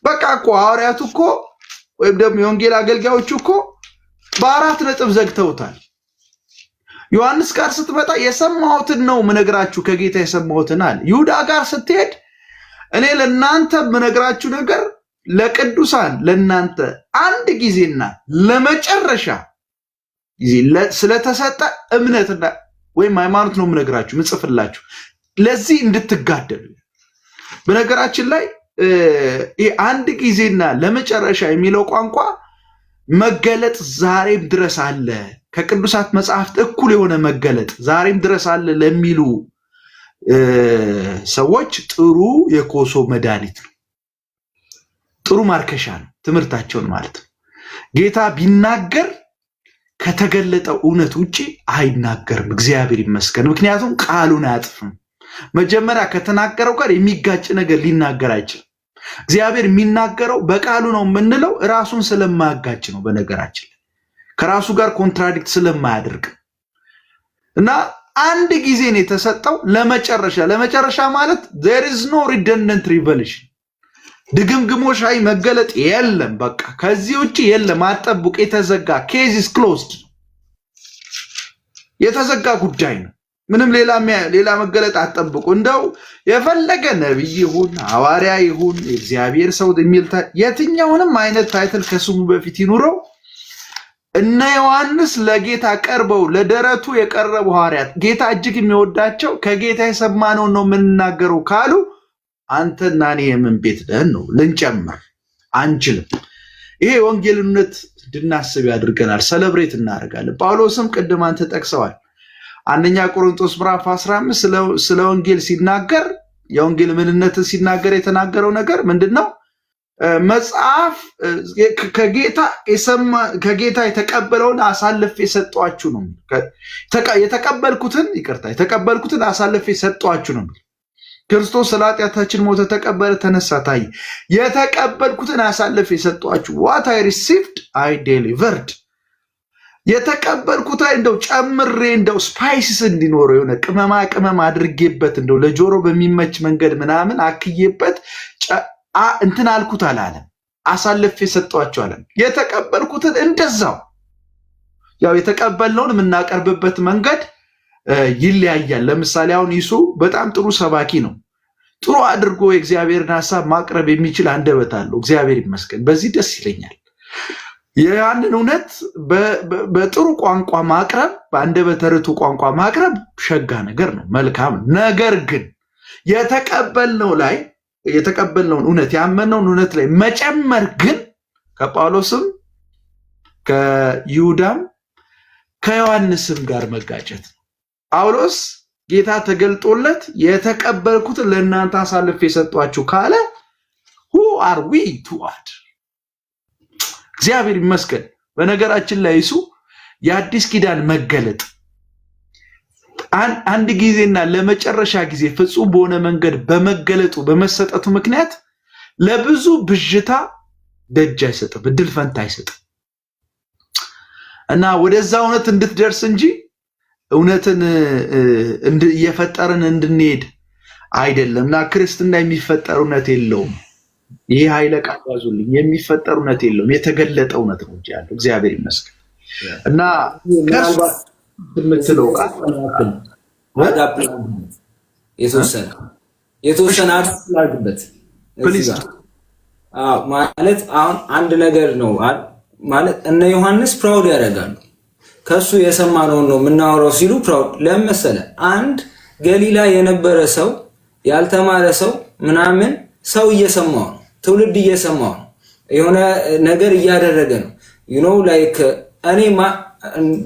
በቃ እኮ ሐዋርያቱ እኮ ወይም ደግሞ የወንጌል አገልጋዮቹ እኮ በ4 ነጥብ ዘግተውታል። ዮሐንስ ጋር ስትመጣ የሰማሁትን ነው ምነግራችሁ፣ ከጌታ የሰማሁትን አለ። ይሁዳ ጋር ስትሄድ እኔ ለናንተ ምነግራችሁ ነገር ለቅዱሳን ለናንተ አንድ ጊዜና ለመጨረሻ ጊዜ ስለተሰጠ እምነትና ወይም ሃይማኖት ነው ምነግራችሁ ምጽፍላችሁ፣ ለዚህ እንድትጋደሉ። በነገራችን ላይ አንድ ጊዜና ለመጨረሻ የሚለው ቋንቋ መገለጥ ዛሬም ድረስ አለ። ከቅዱሳት መጽሐፍት እኩል የሆነ መገለጥ ዛሬም ድረስ አለ ለሚሉ ሰዎች ጥሩ የኮሶ መድኃኒት ነው፣ ጥሩ ማርከሻ ነው ትምህርታቸውን ማለት ነው። ጌታ ቢናገር ከተገለጠው እውነት ውጪ አይናገርም። እግዚአብሔር ይመስገን። ምክንያቱም ቃሉን አያጥፍም። መጀመሪያ ከተናገረው ጋር የሚጋጭ ነገር ሊናገር አይችልም። እግዚአብሔር የሚናገረው በቃሉ ነው የምንለው ራሱን ስለማያጋጭ ነው። በነገራችን ከራሱ ጋር ኮንትራዲክት ስለማያደርግ እና አንድ ጊዜ ነው የተሰጠው ለመጨረሻ ማለት there is no redundant revelation፣ ድግምግሞሻዊ መገለጥ የለም። በቃ ከዚህ ውጪ የለም። አጠብቁ። የተዘጋ ኬዝ is closed፣ የተዘጋ ጉዳይ ነው። ምንም ሌላ መገለጥ አጠብቁ። እንደው የፈለገ ነብይ ይሁን ሐዋርያ ይሁን የእግዚአብሔር ሰው የሚል የትኛውንም አይነት ታይትል ከስሙ በፊት ይኑረው፣ እነ ዮሐንስ ለጌታ ቀርበው ለደረቱ የቀረቡ ሐዋርያት ጌታ እጅግ የሚወዳቸው ከጌታ የሰማነው ነው የምንናገረው ካሉ አንተና እኔ የምን ቤት ነን ነው ልንጨምር አንችልም። ይሄ ወንጌልነት እንድናስብ ያድርገናል። ሰለብሬት እናደርጋለን። ጳውሎስም ቅድም አንተ ጠቅሰዋል። አንደኛ ቆሮንቶስ ምዕራፍ 15 ስለ ወንጌል ሲናገር የወንጌል ምንነትን ሲናገር የተናገረው ነገር ምንድነው? መጽሐፍ ከጌታ የተቀበለውን አሳልፌ ሰጧችሁ ነው። የተቀበልኩትን አሳልፌ ሰጧችሁ ነው። ክርስቶስ ስለ ኃጢአታችን ሞተ፣ ተቀበለ፣ ተነሳ፣ ታየ። የተቀበልኩትን አሳልፌ ሰጧችሁ። what I received I delivered። የተቀበልኩት እንደው ጨምሬ እንደው ስፓይስስ እንዲኖረው የሆነ ቅመማ አድርጌበት እንደው ለጆሮ በሚመች መንገድ ምናምን አክዬበት እንትን አልኩት አላለም። አሳልፌ ሰጧችሁ አለ። የተቀበልኩትን እንደዛው ያው የተቀበልነውን የምናቀርብበት መንገድ ይለያያል። ለምሳሌ አሁን ይሱ በጣም ጥሩ ሰባኪ ነው። ጥሩ አድርጎ የእግዚአብሔርን ሐሳብ ማቅረብ የሚችል አንደበት አለው። እግዚአብሔር ይመስገን። በዚህ ደስ ይለኛል። ያንን እውነት በጥሩ ቋንቋ ማቅረብ፣ በአንደበተ ርቱዕ ቋንቋ ማቅረብ ሸጋ ነገር ነው፣ መልካም ነው። ነገር ግን የተቀበልነውን እውነት ያመነውን እውነት ላይ መጨመር ግን ከጳውሎስም ይሁዳም ከዮሐንስም ጋር መጋጨት። ጳውሎስ ጌታ ተገልጦለት የተቀበልኩትን ለእናንተ አሳልፌ የሰጧችሁ ካለ who are we to add? እግዚአብሔር ይመስገን። በነገራችን ላይ እሱ የአዲስ ኪዳን መገለጥ አንድ ጊዜና ለመጨረሻ ጊዜ ፍጹም በሆነ መንገድ በመገለጡ በመሰጠቱ ምክንያት ለብዙ ብዥታ ደጅ አይሰጥም፣ እድል ፈንታ አይሰጥም እና ወደዛ እውነት እንድትደርስ እንጂ እውነትን እየፈጠርን እንድንሄድ አይደለም። እና ክርስትና የሚፈጠር እውነት የለውም። ይሄ ኃይለ ቃል ያዙልኝ። የሚፈጠር እውነት የለውም፣ የተገለጠ እውነት ነው እንጂ ያለው። እግዚአብሔር ይመስገን። እና የምትለው ቃል የተወሰነ አድርግበት ማለት አሁን አንድ ነገር ነው ማለት እነ ዮሐንስ ፕራውድ ያደርጋሉ። ከሱ የሰማነውን ነው የምናወራው ሲሉ ፕራውድ ለምን መሰለህ? አንድ ገሊላ የነበረ ሰው ያልተማረ ሰው ምናምን ሰው እየሰማው ነው፣ ትውልድ እየሰማው ነው፣ የሆነ ነገር እያደረገ ነው። ላይክ እኔ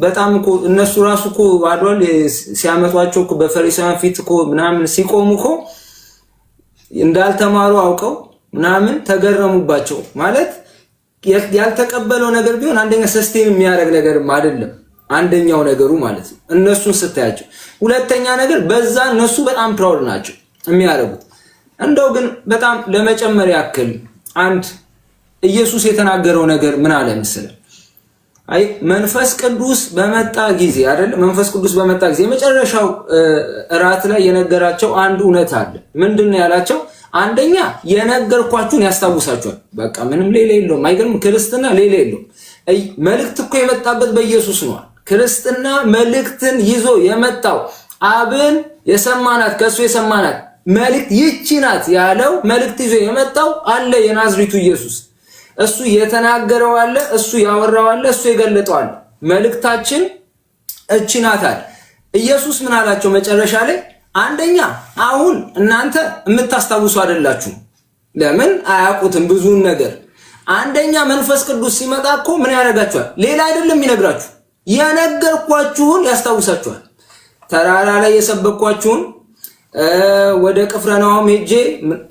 በጣም እኮ እነሱ ራሱ እኮ አድዋል ሲያመጧቸው እኮ በፈሪሳውያን ፊት እኮ ምናምን ሲቆሙ እኮ እንዳልተማሩ አውቀው ምናምን ተገረሙባቸው። ማለት ያልተቀበለው ነገር ቢሆን አንደኛ ሰስቴን የሚያደርግ ነገርም አይደለም አንደኛው ነገሩ ማለት ነው እነሱን ስታያቸው። ሁለተኛ ነገር በዛ እነሱ በጣም ፕራውድ ናቸው የሚያደርጉት። እንደው ግን በጣም ለመጨመር ያክል አንድ ኢየሱስ የተናገረው ነገር ምን አለ መሰለህ? አይ መንፈስ ቅዱስ በመጣ ጊዜ አይደል? መንፈስ ቅዱስ በመጣ ጊዜ የመጨረሻው እራት ላይ የነገራቸው አንድ እውነት አለ። ምንድነው ያላቸው? አንደኛ የነገርኳችሁን ያስታውሳችኋል። በቃ ምንም ሌላ የለውም። አይገርም? ክርስትና ሌላ የለውም። መልእክት እኮ የመጣበት በኢየሱስ ነው። ክርስትና መልእክትን ይዞ የመጣው አብን የሰማናት ከሱ የሰማናት መልእክት ይቺ ናት ያለው መልእክት ይዞ የመጣው አለ የናዝሬቱ ኢየሱስ። እሱ የተናገረው አለ፣ እሱ ያወራው አለ፣ እሱ የገለጠው አለ። መልእክታችን እቺ ናት አለ። ኢየሱስ ምን አላቸው መጨረሻ ላይ? አንደኛ አሁን እናንተ የምታስታውሱ አይደላችሁ። ለምን? አያውቁትም ብዙን ነገር። አንደኛ መንፈስ ቅዱስ ሲመጣ እኮ ምን ያደርጋችኋል? ሌላ አይደለም ይነግራችሁ፣ የነገርኳችሁን ያስታውሳችኋል። ተራራ ላይ የሰበኳችሁን ወደ ቅፍርናሆም ሄጄ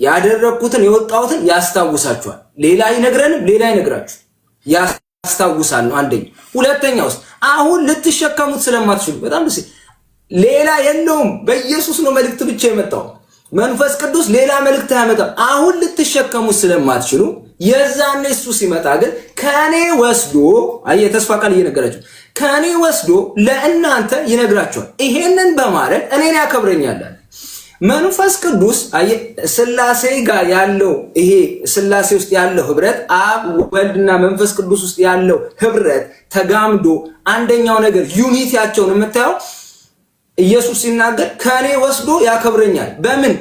ያደረኩትን የወጣሁትን ያስታውሳችኋል። ሌላ አይነግረንም፣ ሌላ አይነግራችሁ፣ ያስታውሳል ነው አንደኛ። ሁለተኛውስ አሁን ልትሸከሙት ስለማትችሉ በጣም ደስ ሌላ የለውም። በኢየሱስ ነው መልእክት ብቻ የመጣው። መንፈስ ቅዱስ ሌላ መልእክት አያመጣም። አሁን ልትሸከሙት ስለማትችሉ የዛኔ እሱ ሲመጣ ግን ከኔ ወስዶ ተስፋ ቃል እየነገራችሁ ከኔ ወስዶ ለእናንተ ይነግራችኋል። ይሄንን በማድረግ እኔን ያከብረኛል። መንፈስ ቅዱስ ስላሴ ጋር ያለው ይሄ ስላሴ ውስጥ ያለው ህብረት አብ ወልድና መንፈስ ቅዱስ ውስጥ ያለው ህብረት ተጋምዶ አንደኛው ነገር ዩኒቲያቸውን የምታየው ኢየሱስ ሲናገር ከኔ ወስዶ ያከብረኛል። በምን?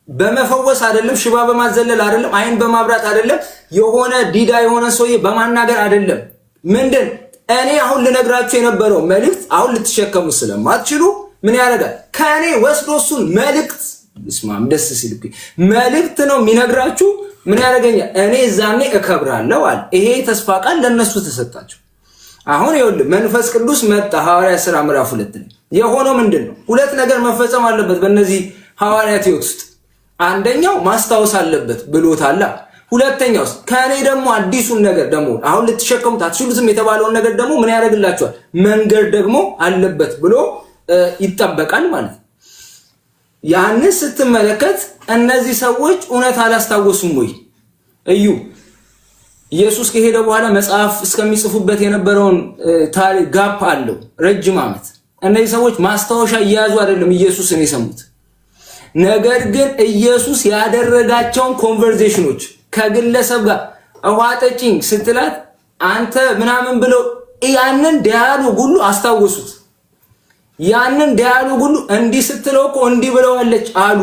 በመፈወስ አይደለም፣ ሽባ በማዘለል አይደለም፣ አይን በማብራት አይደለም፣ የሆነ ዲዳ የሆነ ሰውዬ በማናገር አይደለም። ምንድን እኔ አሁን ልነግራችሁ የነበረው መልእክት አሁን ልትሸከሙ ስለማትችሉ ምን ያደርጋል? ከኔ ወስዶ እሱን መልእክት እስማም ደስ ሲል መልእክት ነው የሚነግራችሁ። ምን ያደርገኛል? እኔ ዛኔ እከብራለሁ አለ። ይሄ ተስፋ ቃል ለነሱ ተሰጣቸው። አሁን ይኸውልህ መንፈስ ቅዱስ መጣ። ሐዋርያ ሥራ ምዕራፍ 2 ላይ የሆነው ምንድነው? ሁለት ነገር መፈጸም አለበት በእነዚህ ሐዋርያት ሕይወት ውስጥ። አንደኛው ማስታወስ አለበት ብሎታል። ሁለተኛውስ ከኔ ደግሞ አዲሱን ነገር ደግሞ አሁን ልትሸከሙት አትችሉትም የተባለውን ነገር ደግሞ ምን ያደርግላችኋል? መንገድ ደግሞ አለበት ብሎ ይጠበቃል ማለት ነው። ያንን ስትመለከት እነዚህ ሰዎች እውነት አላስታወሱም ወይ? እዩ ኢየሱስ ከሄደ በኋላ መጽሐፍ እስከሚጽፉበት የነበረውን ታሪክ ጋፕ አለው ረጅም ዓመት። እነዚህ ሰዎች ማስታወሻ እየያዙ አይደለም ኢየሱስን የሰሙት። ነገር ግን ኢየሱስ ያደረጋቸውን ኮንቨርሴሽኖች ከግለሰብ ጋር ውሃ ጠጪኝ ስትላት አንተ ምናምን ብለው ያንን ዲያሎግ ሁሉ አስታወሱት። ያንን ዲያሎግ ሁሉ እንዲህ ስትለው እኮ እንዲህ ብለዋለች አሉ።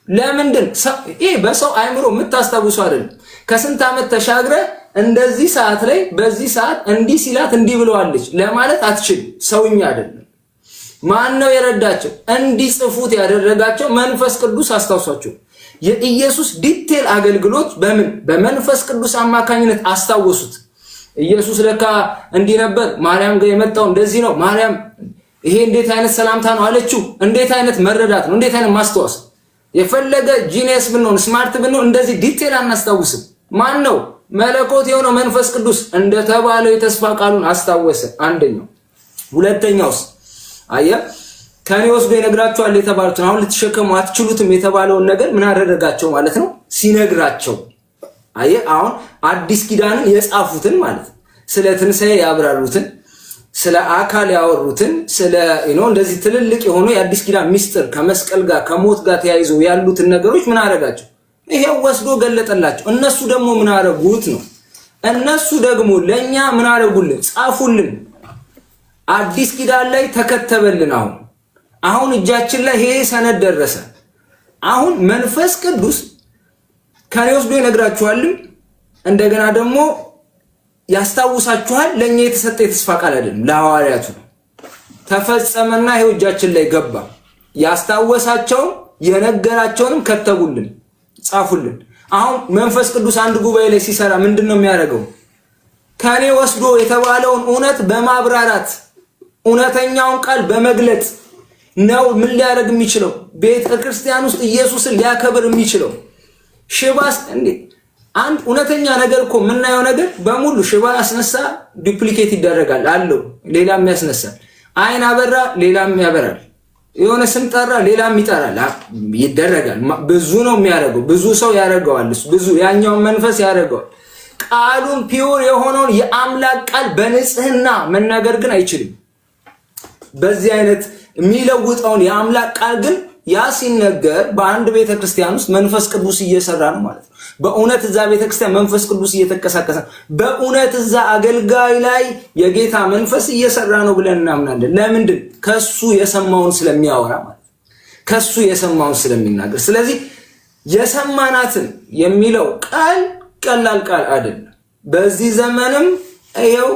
ለምንድን ይሄ በሰው አይምሮ የምታስታውሱ አይደለም። ከስንት ዓመት ተሻግረ እንደዚህ ሰዓት ላይ በዚህ ሰዓት እንዲህ ሲላት እንዲህ ብለዋለች ለማለት አትችልም። ሰውኛ አይደለም። ማን ነው የረዳቸው? እንዲጽፉት ያደረጋቸው መንፈስ ቅዱስ አስታውሷቸው። የኢየሱስ ዲቴል አገልግሎት በምን? በመንፈስ ቅዱስ አማካኝነት አስታወሱት። ኢየሱስ ለካ እንዲህ ነበር ማርያም ጋር የመጣው እንደዚህ ነው ማርያም ይሄ እንዴት አይነት ሰላምታ ነው አለችው እንዴት አይነት መረዳት ነው እንዴት አይነት ማስተዋስ የፈለገ ጂኒየስ ብንሆን ስማርት ብንሆን እንደዚህ ዲቴል አናስታውስም ማን ነው መለኮት የሆነው መንፈስ ቅዱስ እንደተባለው የተስፋ ቃሉን አስታወሰ አንደኛው ሁለተኛውስ አየ ከኔ ወስዶ ይነግራቸዋል የተባሉትን አሁን ልትሸከሙ አትችሉትም የተባለውን ነገር ምን አደረጋቸው ማለት ነው ሲነግራቸው አየ አሁን አዲስ ኪዳንን የጻፉትን ማለት ስለ ትንሣኤ ያብራሩትን ስለ አካል ያወሩትን ስለ እንደዚህ ትልልቅ የሆኑ የአዲስ ኪዳን ሚስጥር ከመስቀል ጋር ከሞት ጋር ተያይዘው ያሉትን ነገሮች ምን አደረጋቸው ይሄው ወስዶ ገለጠላቸው እነሱ ደግሞ ምን አደረጉት ነው እነሱ ደግሞ ለኛ ምን አደረጉልን ጻፉልን አዲስ ኪዳን ላይ ተከተበልን አሁን እጃችን ላይ ይሄ ሰነድ ደረሰ አሁን መንፈስ ቅዱስ ከኔ ወስዶ ይነግራችኋል እንደገና ደግሞ ያስታውሳችኋል ለኛ የተሰጠ የተስፋ ቃል አይደለም ለሐዋርያቱ ተፈጸመና ይሄው እጃችን ላይ ገባ ያስታወሳቸው የነገራቸውንም ከተቡልን ጻፉልን አሁን መንፈስ ቅዱስ አንድ ጉባኤ ላይ ሲሰራ ምንድነው የሚያደርገው ከኔ ወስዶ የተባለውን እውነት በማብራራት እውነተኛውን ቃል በመግለጽ ነው ምን ሊያደርግ የሚችለው ቤተክርስቲያን ውስጥ ኢየሱስን ሊያከብር የሚችለው ሽባስ እንዴ አንድ እውነተኛ ነገር እኮ ምናየው ነገር በሙሉ ሽባ አስነሳ ዱፕሊኬት ይደረጋል አለው ሌላም ያስነሳል አይን አበራ ሌላም ያበራል የሆነ ስም ጠራ ሌላም ይጠራል ይደረጋል ብዙ ነው የሚያደርገው ብዙ ሰው ያደርገዋል ብዙ ያኛው መንፈስ ያደርገዋል ቃሉን ፒውር የሆነውን የአምላክ ቃል በንጽህና መናገር ግን አይችልም በዚህ አይነት የሚለውጠውን የአምላክ ቃል ግን ያ ሲነገር በአንድ ቤተክርስቲያን ውስጥ መንፈስ ቅዱስ እየሰራ ነው ማለት ነው በእውነት እዛ ቤተክርስቲያን መንፈስ ቅዱስ እየተከሳከሰ በእውነት እዛ አገልጋይ ላይ የጌታ መንፈስ እየሰራ ነው ብለን እናምናለን ለምንድን ከሱ የሰማውን ስለሚያወራ ማለት ከሱ የሰማውን ስለሚናገር ስለዚህ የሰማናትን የሚለው ቃል ቀላል ቃል አይደለም በዚህ ዘመንም ይሄው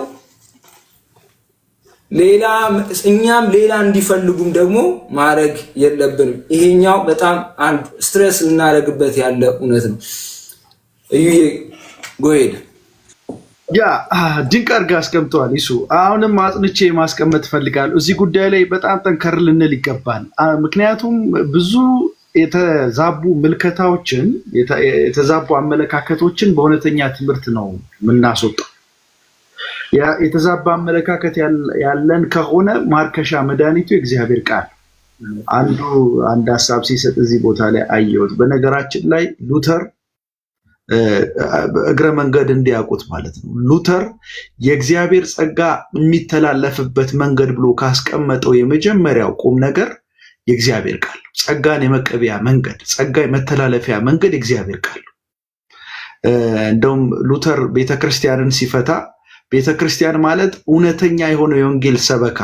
ሌላ እኛም ሌላ እንዲፈልጉም ደግሞ ማድረግ የለብንም ይሄኛው በጣም አንድ ስትሬስ እናደርግበት ያለ እውነት ነው እዩዬ ጎሄድ ያ ድንቅ አድርጋ አስቀምጠዋል ይሱ አሁንም አጥንቼ ማስቀመጥ ፈልጋለሁ እዚህ ጉዳይ ላይ በጣም ጠንከር ልንል ይገባል ምክንያቱም ብዙ የተዛቡ ምልከታዎችን የተዛቡ አመለካከቶችን በእውነተኛ ትምህርት ነው የምናስወጣው የተዛባ አመለካከት ያለን ከሆነ ማርከሻ መድኃኒቱ የእግዚአብሔር ቃል አንድ ሐሳብ ሲሰጥ እዚህ ቦታ ላይ አየሁት በነገራችን ላይ ሉተር እግረ መንገድ እንዲያውቁት ማለት ነው ሉተር የእግዚአብሔር ጸጋ የሚተላለፍበት መንገድ ብሎ ካስቀመጠው የመጀመሪያው ቁም ነገር የእግዚአብሔር ቃል ጸጋን የመቀበያ መንገድ ጸጋ የመተላለፊያ መንገድ የእግዚአብሔር ቃል እንደውም ሉተር ቤተክርስቲያንን ሲፈታ ቤተክርስቲያን ማለት እውነተኛ የሆነ የወንጌል ሰበካ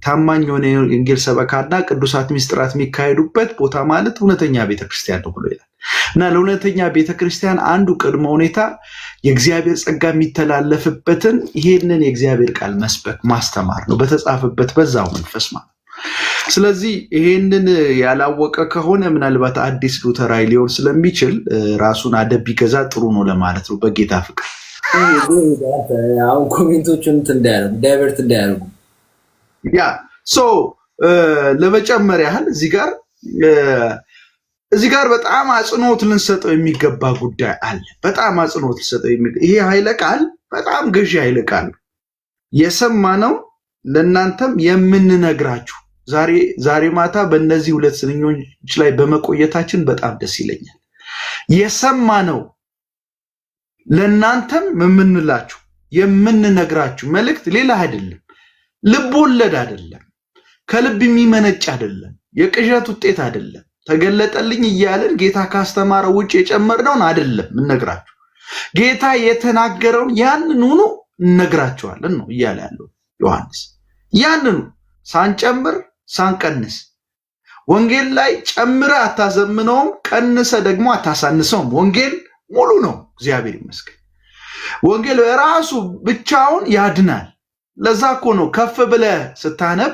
ታማኝ የሆነ የወንጌል ሰበካና ቅዱሳት ሚስጥራት የሚካሄዱበት ቦታ ማለት እውነተኛ ቤተክርስቲያን ነው ብሎ ይላል እና ለእውነተኛ ቤተክርስቲያን አንዱ ቅድመ ሁኔታ የእግዚአብሔር ጸጋ የሚተላለፍበትን ይሄንን የእግዚአብሔር ቃል መስበክ ማስተማር ነው በተጻፈበት በዛው መንፈስ ማለት ስለዚህ ይሄንን ያላወቀ ከሆነ ምናልባት አዲስ ሉተራዊ ሊሆን ስለሚችል ራሱን አደብ ቢገዛ ጥሩ ነው ለማለት ነው በጌታ ፍቅር አሁን ኮሜንቶቹን እንዳያረጉ ዳይቨርት እንዳያረጉ ያ ለመጨመር ያህል እዚህ ጋር በጣም አጽንኦት ልንሰጠው የሚገባ ጉዳይ አለ በጣም አጽንኦት ልንሰጠው ይሄ ኃይለ ቃል በጣም ገዢ ኃይለ ቃል የሰማነው ለእናንተም የምንነግራችሁ ዛሬ ማታ በእነዚህ ሁለት ስንኞች ላይ በመቆየታችን በጣም ደስ ይለኛል የሰማነው ለእናንተም የምንላችሁ የምንነግራችሁ መልእክት ሌላ አይደለም ልብ ወለድ አይደለም ከልብ የሚመነጭ አይደለም የቅዠት ውጤት አይደለም ተገለጠልኝ እያለን ጌታ ካስተማረው ውጭ የጨመርነውን አይደለም እንነግራችሁ ጌታ የተናገረውን ያንኑ ነው እንነግራችኋለን ነው እያለ ያለው ዮሐንስ ያንኑ ሳንጨምር ሳንቀንስ ወንጌል ላይ ጨምረ አታዘምነውም ቀንሰ ደግሞ አታሳንሰውም ወንጌል ሙሉ ነው እግዚአብሔር ይመስገን ወንጌል በራሱ ብቻውን ያድናል ለዛ እኮ ነው ከፍ ብለ ስታነብ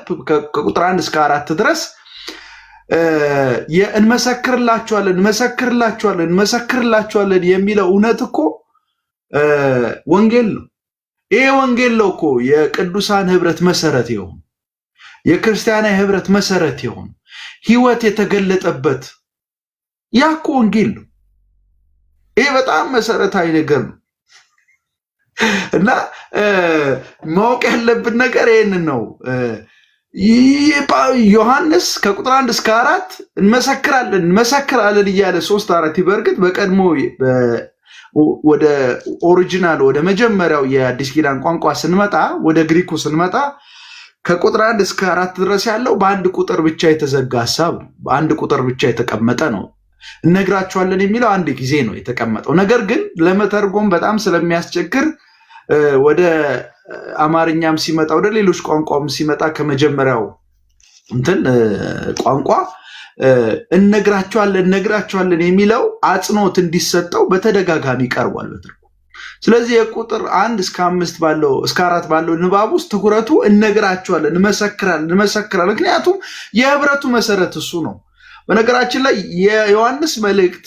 ከቁጥር 1 እስከ 4 ድረስ እንመሰክርላችኋለን የሚለው እውነት እኮ ወንጌል ነው ይሄ ወንጌል ነው እኮ የቅዱሳን ህብረት መሰረት ይሁን የክርስቲያናዊ ህብረት መሰረት ይሁን ህይወት የተገለጠበት ያኮ ወንጌል ነው። ይሄ በጣም መሰረታዊ ነገር ነው እና ማወቅ ያለብን ነገር ይሄንን ነው። ዮሐንስ ከቁጥር 1 እስከ 4 እንመሰክራለን እያለ 3-4 በእርግጥ በቀድሞ ወደ ኦሪጂናል ወደ መጀመሪያው የአዲስ ኪዳን ቋንቋ ስንመጣ ወደ ግሪኩ ስንመጣ ከቁጥር 1 እስከ 4 ድረስ ያለው በአንድ ቁጥር ብቻ የተዘጋ ሐሳብ ነው። በአንድ ቁጥር ብቻ የተቀመጠ ነው። እነግራችኋለን የሚለው አንድ ጊዜ ነው የተቀመጠው። ነገር ግን ለመተርጎም በጣም ስለሚያስቸግር ወደ አማርኛም ሲመጣ ወደ ሌሎች ቋንቋም ሲመጣ ከመጀመሪያው ቋንቋ እነግራችኋለን የሚለው አጽንኦት እንዲሰጠው በተደጋጋሚ ቀርቧል በትርጉም። ስለዚህ የቁጥር 1 እስከ 5 ባለው እስከ 4 ባለው ንባብ ውስጥ ትኩረቱ እነግራችኋለን እንመሰክራለን። ምክንያቱም የህብረቱ መሰረት እሱ ነው። በነገራችን ላይ የዮሐንስ መልእክት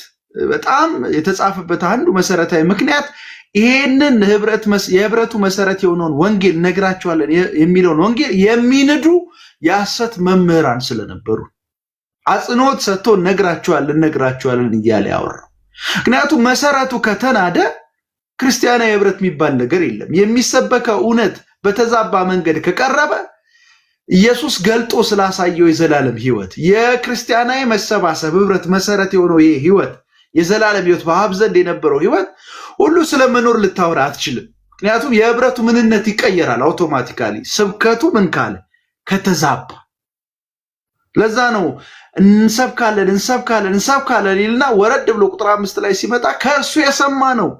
በጣም የተጻፈበት አንዱ መሰረታዊ ምክንያት ይሄንን የህብረቱ መሰረት የሆነውን ወንጌል እነግራችኋለን የሚለውን ወንጌል የሚንዱ የሐሰት መምህራን ስለነበሩ አጽንኦት ሰጥቶ እነግራችኋለን እያለ ያወራው። ምክንያቱም መሰረቱ ከተናደ ክርስቲያናዊ ህብረት የሚባል ነገር የለም። የሚሰበከው እውነት በተዛባ መንገድ ከቀረበ ኢየሱስ ገልጦ ስላሳየው የዘላለም ህይወት የክርስቲያናዊ መሰባሰብ ህብረት መሰረት የሆነው ይሄ ህይወት የዘላለም ህይወት በአብ ዘንድ የነበረው ህይወት ሁሉ ስለመኖር ልታወራ አትችልም። ምክንያቱም የህብረቱ ምንነት ይቀየራል አውቶማቲካሊ ስብከቱ ምን ካለ ከተዛባ። ለዛ ነው እንሰብካለን ይልና ወረድ ብሎ ቁጥር 5 ላይ ሲመጣ ከእርሱ የሰማ ነው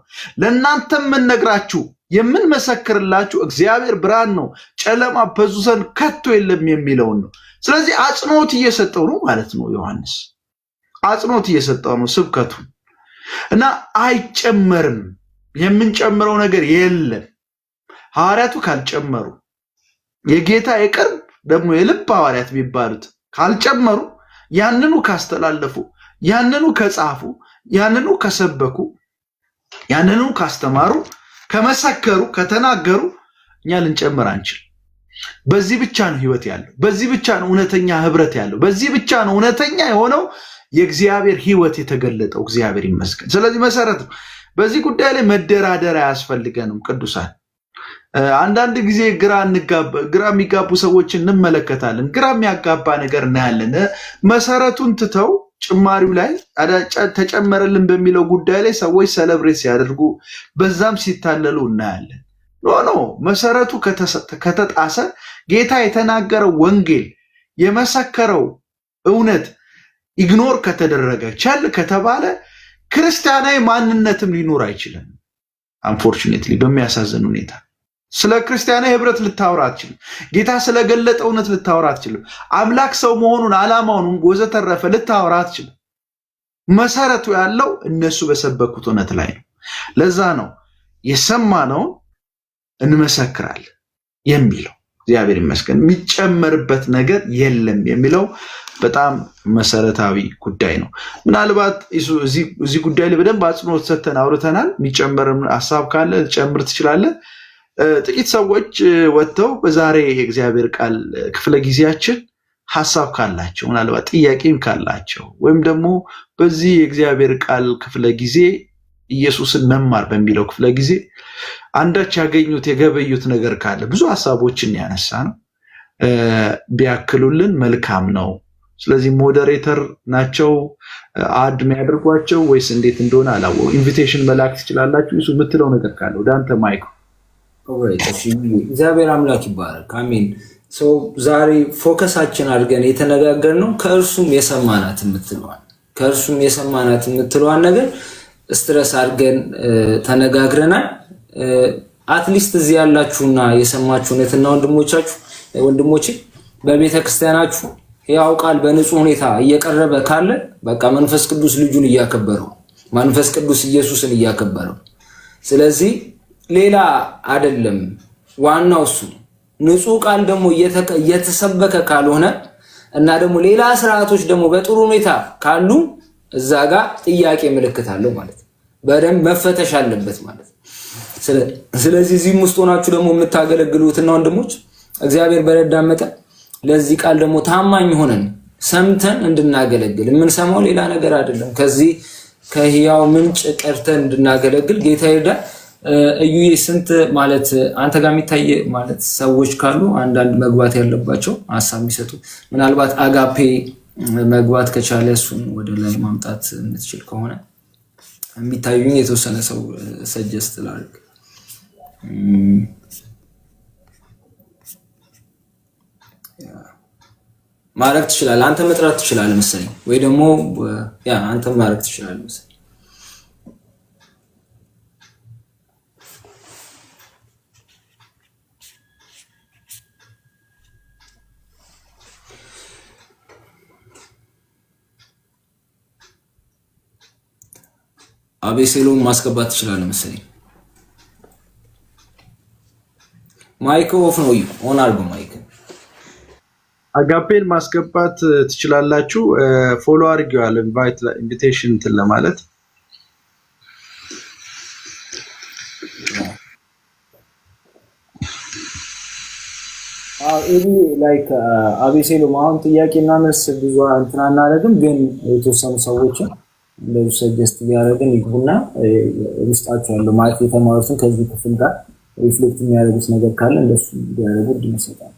ለእናንተም የምንነግራችሁ የምንመሰክርላችሁ እግዚአብሔር ብርሃን ነው ጨለማ በዙ ዘንድ ከቶ የለም የሚለውን ነው። ስለዚህ አጽንኦት እየሰጠው ነው ማለት ነው። ዮሐንስ አጽንኦት እየሰጠው ነው ስብከቱ እና አይጨመርም። የምንጨምረው ነገር የለም። ሐዋርያቱ ካልጨመሩ የጌታ የቅርብ ደግሞ የልብ ሐዋርያት የሚባሉት ካልጨመሩ ያንኑ ካስተላለፉ ያንኑ ከጻፉ ያንኑ ከሰበኩ ያንኑ ካስተማሩ ከመሰከሩ ከተናገሩ እኛ ልንጨምር አንችል። በዚህ ብቻ ነው ህይወት ያለው። በዚህ ብቻ ነው እውነተኛ ህብረት ያለው። በዚህ ብቻ ነው እውነተኛ የሆነው የእግዚአብሔር ህይወት የተገለጠው። እግዚአብሔር ይመስገን። ስለዚህ መሰረት ነው። በዚህ ጉዳይ ላይ መደራደር አያስፈልገንም ቅዱሳን። አንዳንድ ጊዜ ግራ የሚጋቡ ሰዎችን እንመለከታለን። ግራ የሚያጋባ ነገር እናያለን። መሰረቱን ትተው ጭማሪው ላይ ተጨመረልን በሚለው ጉዳይ ላይ ሰዎች ሰለብሬት ሲያደርጉ በዛም ሲታለሉ እናያለን። ኖ መሰረቱ ከተጣሰ ጌታ የተናገረው ወንጌል የመሰከረው እውነት ኢግኖር ከተደረገ ቸል ከተባለ ክርስቲያናዊ ማንነትም ሊኖር አይችልም። አንፎርቹኔትሊ በሚያሳዝን ሁኔታ ስለ ክርስቲያናዊ ህብረት ልታወራ አትችልም። ጌታ ስለገለጠ እውነት ልታወራ አትችልም። አምላክ ሰው መሆኑን ዓላማውን ወዘተረፈ ልታወራ አትችልም። መሰረቱ ያለው እነሱ በሰበኩት እውነት ላይ ነው። ለዛ ነው የሰማነውን እንመሰክራለን የሚለው። እግዚአብሔር ይመስገን የሚጨመርበት ነገር የለም የሚለው በጣም መሰረታዊ ጉዳይ ነው። ምናልባት እዚህ ጉዳይ ላይ በደንብ አጽንኦት ሰጥተን አውርተናል። የሚጨመርም ሐሳብ ካለ ጨምር ትችላለህ። ጥቂት ሰዎች ወጥተው በዛሬ የእግዚአብሔር ቃል ክፍለ ጊዜያችን ሐሳብ ካላቸው ምናልባት ጥያቄም ካላቸው ወይም ደግሞ በዚህ የእግዚአብሔር ቃል ክፍለ ጊዜ ኢየሱስን መማር በሚለው ክፍለ ጊዜ አንዳች ያገኙት የገበዩት ነገር ካለ ብዙ ሐሳቦችን ያነሳ ነው ቢያክሉልን መልካም ነው። ስለዚህ ሞዴሬተር ናቸው አድ የሚያደርጓቸው ወይስ እንዴት እንደሆነ አላወቅም። ኢንቪቴሽን መላክ ትችላላችሁ። እሱ የምትለው ነገር ካለ ወደ አንተ ማይክ። እግዚአብሔር አምላክ ይባረክ። አሜን። ዛሬ ፎከሳችን አድርገን የተነጋገርነው ከእርሱም የሰማናት የምትለዋን ነገር ስትረስ አድርገን ተነጋግረናል። አትሊስት እዚህ ያላችሁና የሰማችሁ እህትና ወንድሞቼ በቤተ ክርስቲያናችሁ ያው ቃል በንጹህ ሁኔታ እየቀረበ ካለ በቃ መንፈስ ቅዱስ ልጁን እያከበረው፣ መንፈስ ቅዱስ ኢየሱስን እያከበረው። ስለዚህ ሌላ አይደለም፣ ዋናው እሱ። ንጹህ ቃል ደግሞ እየተሰበከ ካልሆነ እና ደግሞ ሌላ ስርዓቶች ደግሞ በጥሩ ሁኔታ ካሉ እዛ ጋር ጥያቄ ምልክት አለው ማለት ነው። በደንብ መፈተሽ አለበት ማለት ነው። ስለዚህ እዚህም ውስጥ ሆናችሁ ደግሞ የምታገለግሉትና ወንድሞች እግዚአብሔር በረዳን መጠን ለዚህ ቃል ደግሞ ታማኝ ሆነን ሰምተን እንድናገለግል የምንሰማው ሌላ ነገር አይደለም። ከዚህ ከህያው ምንጭ ቀርተን እንድናገለግል ጌታ ይርዳን። እዩዬ ስንት ማለት አንተ ጋር የሚታይ ማለት ሰዎች ካሉ አንዳንድ መግባት ያለባቸው ሐሳብ የሚሰጡ ምናልባት አጋፔ መግባት ከቻለ እሱን ወደ ላይ ማምጣት የምትችል ከሆነ የሚታዩኝ የተወሰነ ሰው ሰጀስት ላድርግ። ማድረግ ትችላለህ አንተ መጥራት ትችላለህ መሰለኝ ወይ ደግሞ አንተ ማድረግ ትችላለህ መሰለኝ። አቤሴሎም ማስገባት ትችላለህ መሰለኝ። ማይክ ኦፍ ነው ኦን አድርጎ ማይክ። አጋፔን ማስገባት ትችላላችሁ። ፎሎ አድርጌዋለሁ ኢንቪቴሽን እንትን ለማለት ኤቢ ላይክ አቤሴሎም አሁን ጥያቄና መልስ ብዙ እንትን አናደርግም፣ ግን የተወሰኑ ሰዎችን እንደዚህ ሰጀስት ያደረግን ይሁንና ውስጣቸው ያለው ማለት የተማሩትን ከዚህ ክፍል ጋር ሪፍሌክት የሚያደርጉት ነገር ካለ እንደሱ እንዲያደርጉ እድል እንሰጣለን።